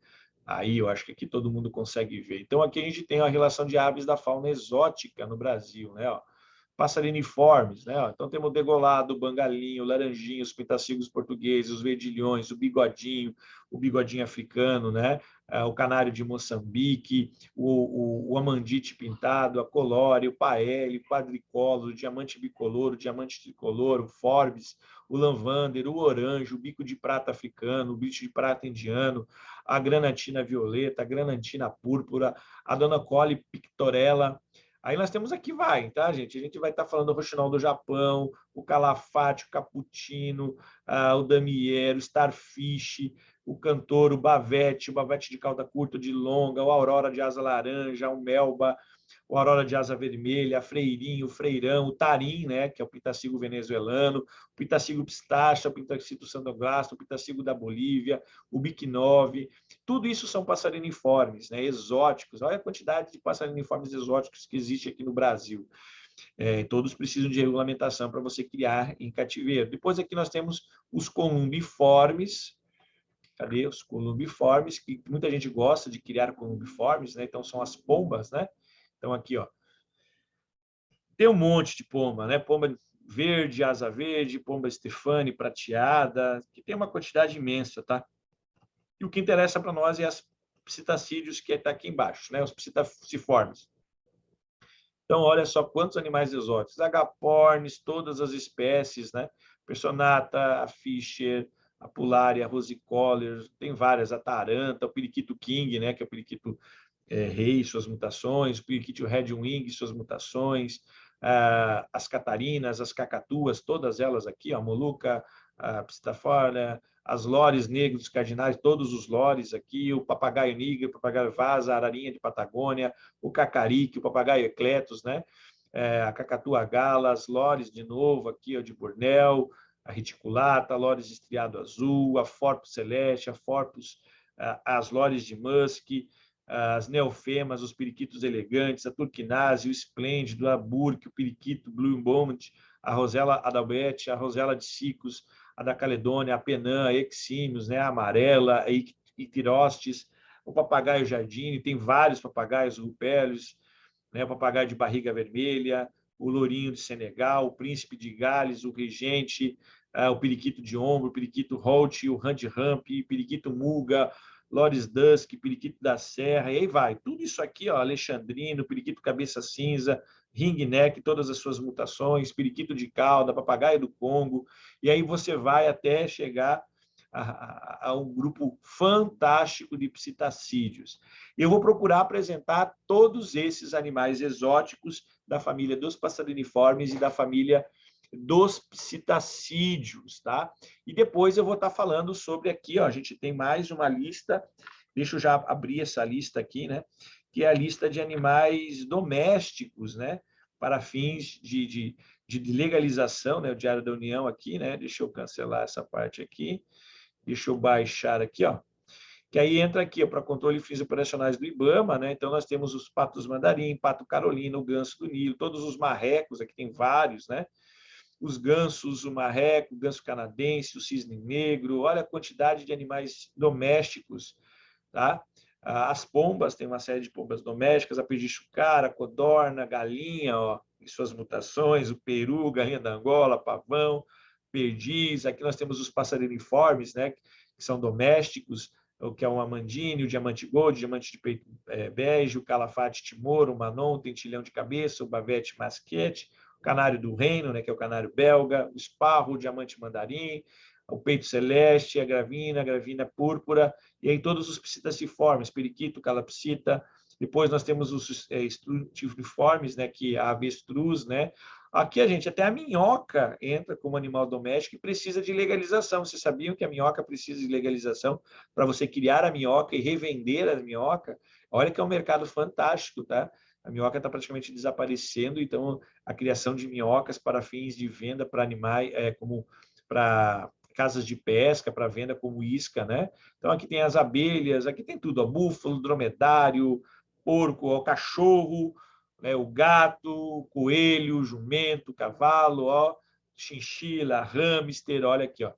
A: Aí, eu acho que aqui todo mundo consegue ver. Então, aqui a gente tem a relação de aves da fauna exótica no Brasil, né? Ó, passeriniformes, né? Ó, então, temos o degolado, o bangalinho, o laranjinho, os pintacíguos portugueses, os verdilhões, o bigodinho africano, né? O canário de Moçambique, o amandite pintado, a colória, o paelle, o quadricolo, o diamante bicolor, o diamante tricolor, o forbes, o lavender, o oranjo, o bico de prata africano, o bicho de prata indiano, a granatina violeta, a granatina púrpura, a dona Cole pictorella. Aí nós temos aqui tá, gente? A gente vai estar falando do roxinol do Japão, o calafate, o cappuccino, o damier, o starfish, o cantor, o bavete de cauda curta, de longa, o aurora de asa laranja, o melba, o aurora de asa vermelha, a freirinho, o freirão, o tarim, né, que é o pitacigo venezuelano, o pitacigo pistache, o pitacigo sandoglasto, o pitacigo da Bolívia, o biquinove. Tudo isso são passeriniformes, né, exóticos. Olha a quantidade de passeriniformes exóticos que existe aqui no Brasil. Todos precisam de regulamentação para você criar em cativeiro. Depois aqui nós temos os columbiformes. Cadê os columbiformes? Que muita gente gosta de criar columbiformes, né? Então são as pombas, né? Então aqui, ó, tem um monte de pomba, né? Pomba verde, asa verde, pomba estefane prateada, que tem uma quantidade imensa, tá? E o que interessa para nós é as psitacídeos, que está aqui embaixo, né? Os psitaciformes. Então, olha só quantos animais exóticos. Agapornis, todas as espécies, né? Personata, a Fischer, a Pularia, a Rosicoller, tem várias, a Taranta, o periquito king, né? Que é o periquito rei, suas mutações, o periquito redwing, suas mutações, as catarinas, as cacatuas, todas elas aqui, a moluca, a psittafolia, as lores negros cardinais, todos os lores aqui, o papagaio nigre, o papagaio vaza, a ararinha de Patagônia, o cacarique, o papagaio ecletus, né? A cacatua gala, as lores de novo aqui, ó, de Borneo, a reticulata, a lores estriado azul, a Forpus celeste, a Forpus, as lores de Musque, as neofemas, os periquitos elegantes, a turquinase, o esplêndido, a burque, o periquito blue bonnet, a rosela adalbete, a rosela de cicos, a da Caledônia, a penã, a exímios, né, a amarela, a ictirostes, o papagaio jardine, tem vários papagaios rupélios, né, o papagaio de barriga vermelha, o lourinho de Senegal, o príncipe de Gales, o regente, o periquito de ombro, o periquito holt, o hand-ramp, o periquito muga, Lores Dusk, periquito da serra, e aí vai. Tudo isso aqui, ó, alexandrino, periquito cabeça cinza, ringneck, todas as suas mutações, periquito de cauda, papagaio do Congo, e aí você vai até chegar a um grupo fantástico de psitacídeos. Eu vou procurar apresentar todos esses animais exóticos da família dos passeriniformes e da família dos psitacídeos, tá? E depois eu vou estar falando sobre aqui, ó, a gente tem mais uma lista, deixa eu já abrir essa lista aqui, né? Que é a lista de animais domésticos, né? Para fins de legalização, né? O Diário da União aqui, né? Deixa eu cancelar essa parte aqui. Deixa eu baixar aqui, ó. Que aí entra aqui para controle de fins operacionais do IBAMA, né? Então nós temos os patos mandarim, pato carolino, o ganso do Nilo, todos os marrecos, aqui tem vários, né? Os gansos, o marreco, o ganso canadense, o cisne negro, olha a quantidade de animais domésticos, tá? As pombas, tem uma série de pombas domésticas, a perdichucara, a codorna, a galinha, ó, em suas mutações, o peru, galinha da Angola, pavão, perdiz. Aqui nós temos os passarinformes, né, que são domésticos, o que é o amandine, o diamante gold, o diamante de peito bege, o calafate timor, o manon, o tentilhão de cabeça, o bavete masquete, o canário do reino, né, que é o canário belga, o esparro, o diamante mandarim, o peito celeste, a gravina púrpura, e aí todos os psitaciformes, periquito, calapsita. Depois nós temos os estrutiformes, né, que é a avestruz, né? Aqui a gente, até a minhoca entra como animal doméstico e precisa de legalização. Vocês sabiam que a minhoca precisa de legalização para você criar a minhoca e revender a minhoca? Olha que é um mercado fantástico, tá? A minhoca está praticamente desaparecendo, então a criação de minhocas para fins de venda para animais, como para casas de pesca, para venda como isca, né? Então aqui tem as abelhas, aqui tem tudo, ó, búfalo, dromedário, porco, ó, cachorro, né, o gato, o coelho, o jumento, o cavalo, ó, chinchila, hamster, olha aqui, ó.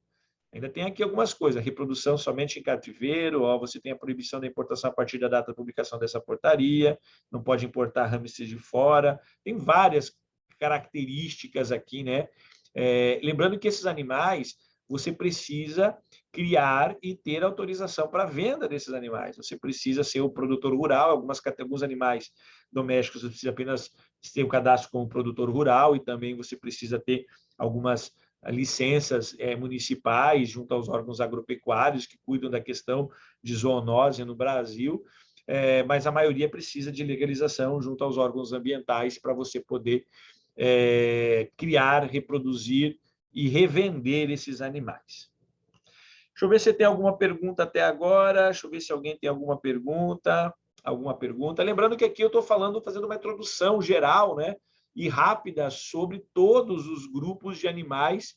A: Ainda tem aqui algumas coisas, reprodução somente em cativeiro, ó, você tem a proibição da importação a partir da data da publicação dessa portaria, não pode importar hamster de fora, tem várias características aqui, né? Lembrando que esses animais, você precisa criar e ter autorização para venda desses animais. Você precisa ser o produtor rural, alguns animais domésticos você precisa apenas ter o cadastro como produtor rural e também você precisa ter algumas licenças municipais junto aos órgãos agropecuários que cuidam da questão de zoonose no Brasil, mas a maioria precisa de legalização junto aos órgãos ambientais para você poder criar, reproduzir e revender esses animais. Deixa eu ver se tem alguma pergunta até agora. Deixa eu ver se alguém tem alguma pergunta. Lembrando que aqui eu estou fazendo uma introdução geral, né, e rápida sobre todos os grupos de animais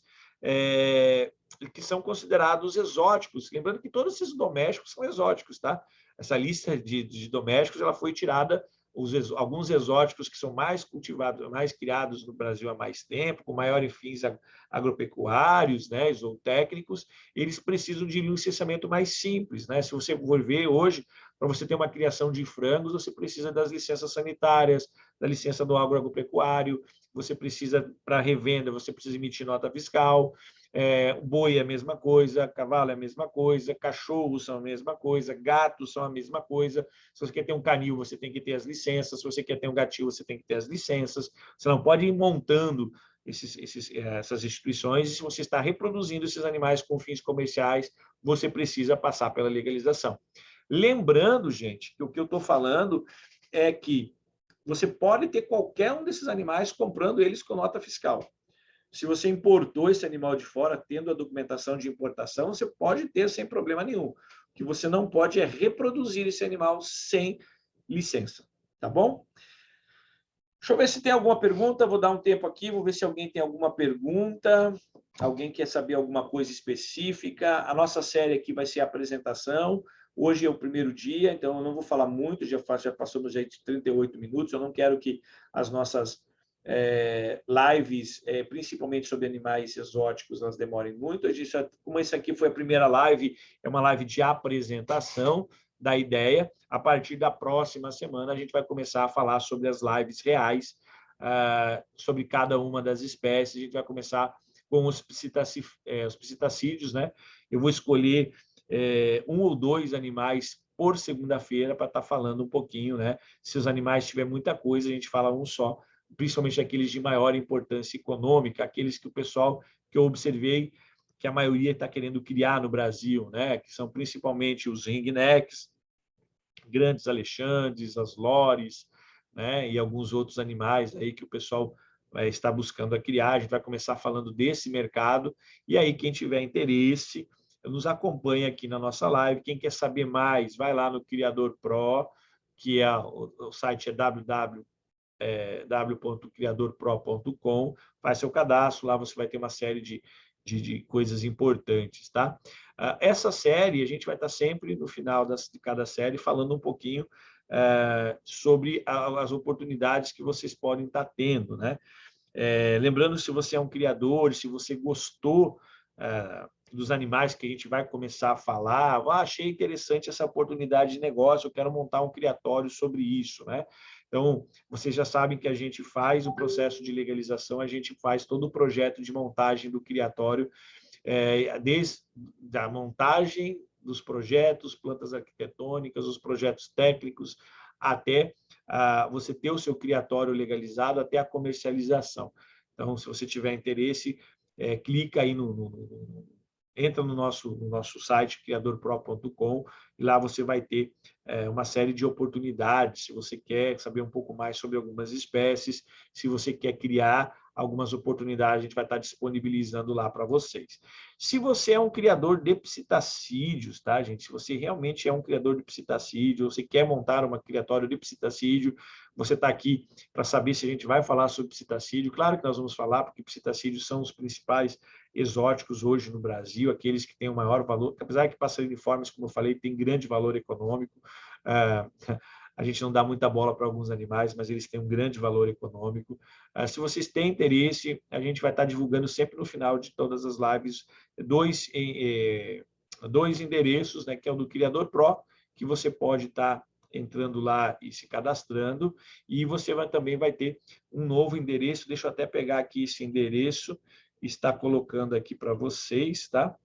A: que são considerados exóticos. Lembrando que todos esses domésticos são exóticos, tá? Essa lista de domésticos ela foi tirada alguns exóticos que são mais cultivados, mais criados no Brasil há mais tempo, com maiores fins agropecuários, né, zootécnicos, eles precisam de licenciamento mais simples, né? Se você for ver hoje, para você ter uma criação de frangos, você precisa das licenças sanitárias, da licença do agropecuário, você precisa, para revenda, você precisa emitir nota fiscal, boi é a mesma coisa, cavalo é a mesma coisa, cachorros são a mesma coisa, gatos são a mesma coisa. Se você quer ter um canil, você tem que ter as licenças. Se você quer ter um gatil, você tem que ter as licenças. Você não pode ir montando essas instituições, e se você está reproduzindo esses animais com fins comerciais, você precisa passar pela legalização. Lembrando, gente, que o que eu estou falando é que você pode ter qualquer um desses animais comprando eles com nota fiscal. Se você importou esse animal de fora, tendo a documentação de importação, você pode ter sem problema nenhum. O que você não pode é reproduzir esse animal sem licença, tá bom? Deixa eu ver se tem alguma pergunta, vou dar um tempo aqui, vou ver se alguém tem alguma pergunta, alguém quer saber alguma coisa específica. A nossa série aqui vai ser a apresentação, hoje é o primeiro dia, então eu não vou falar muito, já passamos já de 38 minutos, eu não quero que as nossas lives, principalmente sobre animais exóticos, elas demorem muito. Como esse aqui foi a primeira live, é uma live de apresentação da ideia. A partir da próxima semana, a gente vai começar a falar sobre as lives reais, sobre cada uma das espécies. A gente vai começar com os psitacídeos, né? Eu vou escolher um ou dois animais por segunda-feira para estar falando um pouquinho, né? Se os animais tiver muita coisa, a gente fala um só, principalmente aqueles de maior importância econômica, aqueles que o pessoal que eu observei que a maioria está querendo criar no Brasil, né? Que são principalmente os ringnecks, grandes alexandres, as lores, né? E alguns outros animais aí que o pessoal está buscando a criar. A gente vai começar falando desse mercado, e aí quem tiver interesse, nos acompanha aqui na nossa live. Quem quer saber mais, vai lá no Criador Pro, que o site é www.criadorpro.com, faz seu cadastro, lá você vai ter uma série de coisas importantes, tá? Essa série, a gente vai estar sempre no final de cada série falando um pouquinho sobre as oportunidades que vocês podem estar tendo, né? Lembrando, se você é um criador, se você gostou dos animais que a gente vai começar a falar, achei interessante essa oportunidade de negócio, eu quero montar um criatório sobre isso, né? Então, vocês já sabem que a gente faz o processo de legalização, a gente faz todo o projeto de montagem do criatório, desde a montagem dos projetos, plantas arquitetônicas, os projetos técnicos, até você ter o seu criatório legalizado, até a comercialização. Então, se você tiver interesse, clica aí entra no nosso site, criadorpro.com, e lá você vai ter uma série de oportunidades. Se você quer saber um pouco mais sobre algumas espécies, se você quer criar algumas oportunidades, a gente vai estar disponibilizando lá para vocês. Se você é um criador de psitacídeos, tá, gente? Se você realmente é um criador de psitacídeo, ou você quer montar uma criatório de psitacídeo, você está aqui para saber se a gente vai falar sobre psitacídeo. Claro que nós vamos falar, porque psitacídeos são os principais exóticos hoje no Brasil, aqueles que têm o maior valor, apesar que passarinhos, como eu falei, tem grande valor econômico. A gente não dá muita bola para alguns animais, mas eles têm um grande valor econômico. Se vocês têm interesse, a gente vai estar divulgando sempre no final de todas as lives dois endereços, né, que é o do Criador Pro, que você pode estar entrando lá e se cadastrando, e você também vai ter um novo endereço. Deixa eu até pegar aqui esse endereço, está colocando aqui para vocês, tá?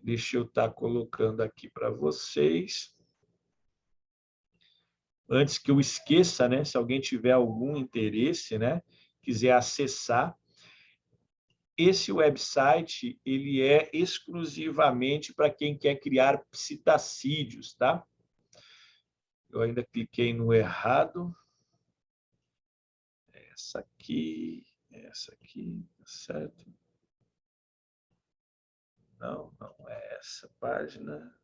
A: Deixa eu estar colocando aqui para vocês. Antes que eu esqueça, né? Se alguém tiver algum interesse, né? Quiser acessar, esse website ele é exclusivamente para quem quer criar psitacídeos, tá? Eu ainda cliquei no errado. Essa aqui, tá certo? Não, não é essa página.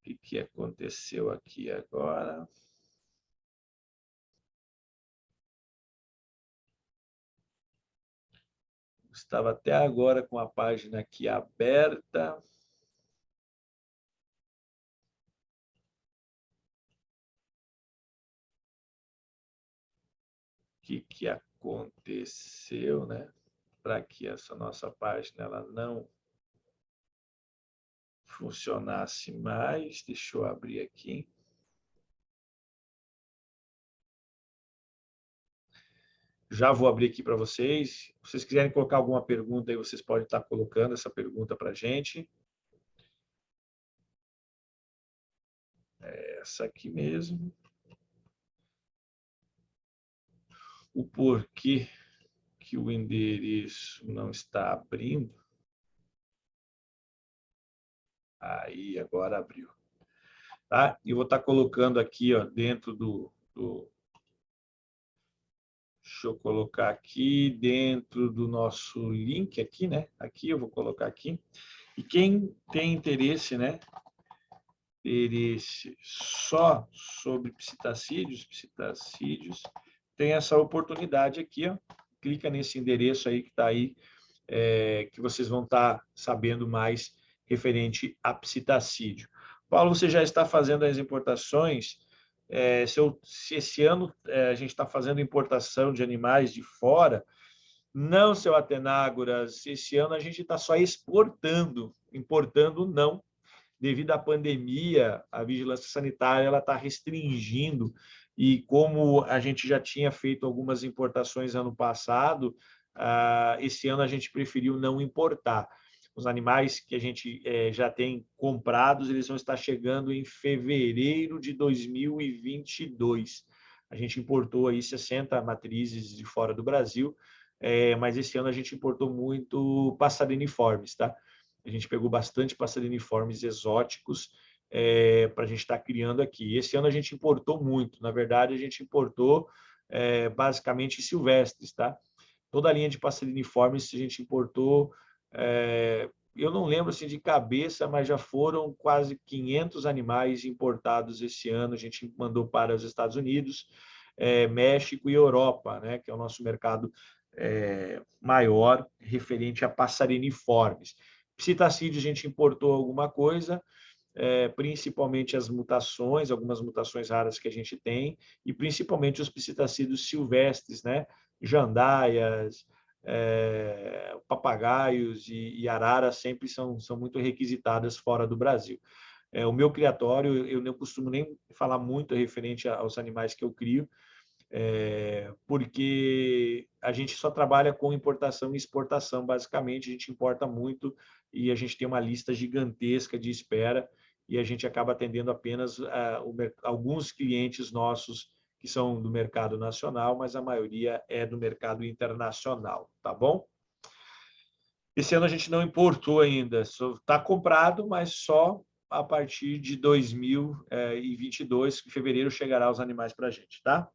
A: O que aconteceu aqui agora? Estava até agora com a página aqui aberta. O que aconteceu, né? Para que essa nossa página ela não funcionasse mais. Deixa eu abrir aqui. já vou abrir aqui para vocês. Se vocês quiserem colocar alguma pergunta aí, vocês podem estar colocando essa pergunta para a gente. Essa aqui mesmo. O porquê que o endereço não está abrindo. Aí, agora abriu. Tá? E vou estar colocando aqui, ó, dentro do... Deixa eu colocar aqui dentro do nosso link aqui, né? Aqui eu vou colocar aqui. E quem tem interesse, né? Interesse só sobre psitacídeos, tem essa oportunidade aqui, ó. Clica nesse endereço aí que está aí, que vocês vão estar sabendo mais referente a psitacídeo. Paulo, você já está fazendo as importações? Se esse ano a gente está fazendo importação de animais de fora, não, seu Atenágoras, esse ano a gente está só exportando, importando não. Devido à pandemia, a vigilância sanitária ela está restringindo, e como a gente já tinha feito algumas importações ano passado, esse ano a gente preferiu não importar. Os animais que a gente já tem comprados, eles vão estar chegando em fevereiro de 2022. A gente importou aí 60 matrizes de fora do Brasil, mas esse ano a gente importou muito passarinformes, tá? A gente pegou bastante passarinformes exóticos para a gente estar criando aqui. Esse ano a gente importou muito. Na verdade, a gente importou basicamente silvestres, tá? Toda a linha de passarinformes a gente importou. Eu não lembro assim de cabeça, mas já foram quase 500 animais importados esse ano. A gente mandou para os Estados Unidos, México e Europa, né? Que é o nosso mercado maior referente a passarinformes. Psitacídeo a gente importou alguma coisa, principalmente as mutações, algumas mutações raras que a gente tem, e principalmente os psitacídeos silvestres, né? Jandaias, papagaios e araras sempre são muito requisitadas fora do Brasil. O meu criatório, eu não costumo nem falar muito referente aos animais que eu crio, porque a gente só trabalha com importação e exportação, basicamente, a gente importa muito e a gente tem uma lista gigantesca de espera e a gente acaba atendendo apenas alguns clientes nossos que são do mercado nacional, mas a maioria é do mercado internacional, tá bom? Esse ano a gente não importou ainda, está comprado, mas só a partir de 2022, em fevereiro, chegará os animais para a gente, tá?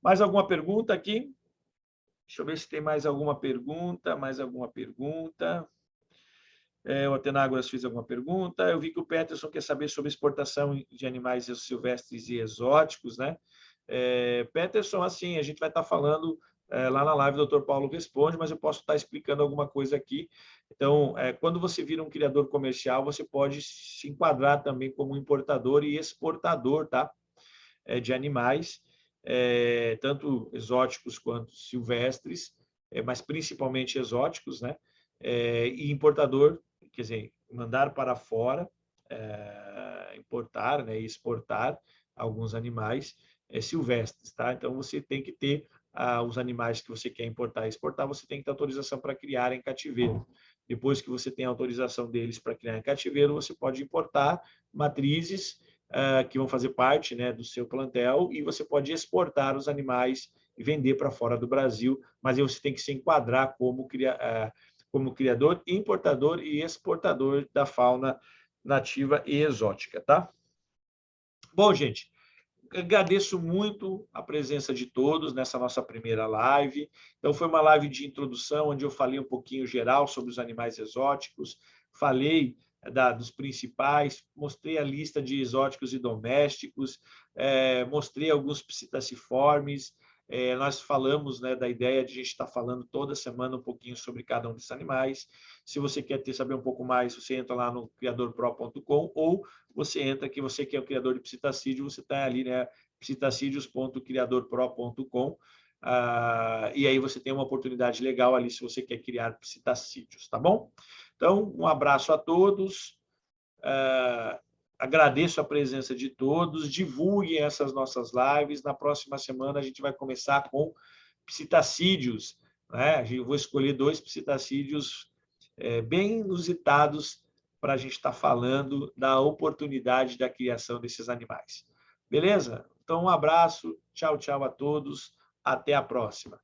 A: Mais alguma pergunta aqui? Deixa eu ver se tem mais alguma pergunta, o Atenágoras fez alguma pergunta. Eu vi que o Peterson quer saber sobre exportação de animais silvestres e exóticos, né? Peterson, assim, a gente vai estar falando lá na live, o Dr. Paulo responde, mas eu posso estar explicando alguma coisa aqui. Então, quando você vira um criador comercial, você pode se enquadrar também como importador e exportador, tá? De animais, tanto exóticos quanto silvestres, mas principalmente exóticos, né? E importador, quer dizer, mandar para fora, importar, né, e exportar alguns animais silvestres, tá? Então você tem que ter os animais que você quer importar e exportar, você tem que ter autorização para criar em cativeiro. Depois que você tem a autorização deles para criar em cativeiro, você pode importar matrizes que vão fazer parte, né, do seu plantel, e você pode exportar os animais e vender para fora do Brasil, mas aí você tem que se enquadrar como criador, importador e exportador da fauna nativa e exótica, tá? Bom, gente, agradeço muito a presença de todos nessa nossa primeira live. Então, foi uma live de introdução, onde eu falei um pouquinho geral sobre os animais exóticos, falei dos principais, mostrei a lista de exóticos e domésticos, mostrei alguns psitaciformes, nós falamos, né, da ideia de a gente estar falando toda semana um pouquinho sobre cada um desses animais. Se você quer saber um pouco mais, você entra lá no criadorpro.com ou você entra que você que é o criador de psitacídeo, você está ali, né, psitacídeos.criadorpro.com, e aí você tem uma oportunidade legal ali se você quer criar psitacídeos, tá bom? Então, um abraço a todos. Agradeço a presença de todos, divulguem essas nossas lives. Na próxima semana a gente vai começar com psitacídeos, né? Eu vou escolher 2 psitacídeos bem inusitados para a gente estar falando da oportunidade da criação desses animais. Beleza? Então, um abraço, tchau, tchau a todos, até a próxima.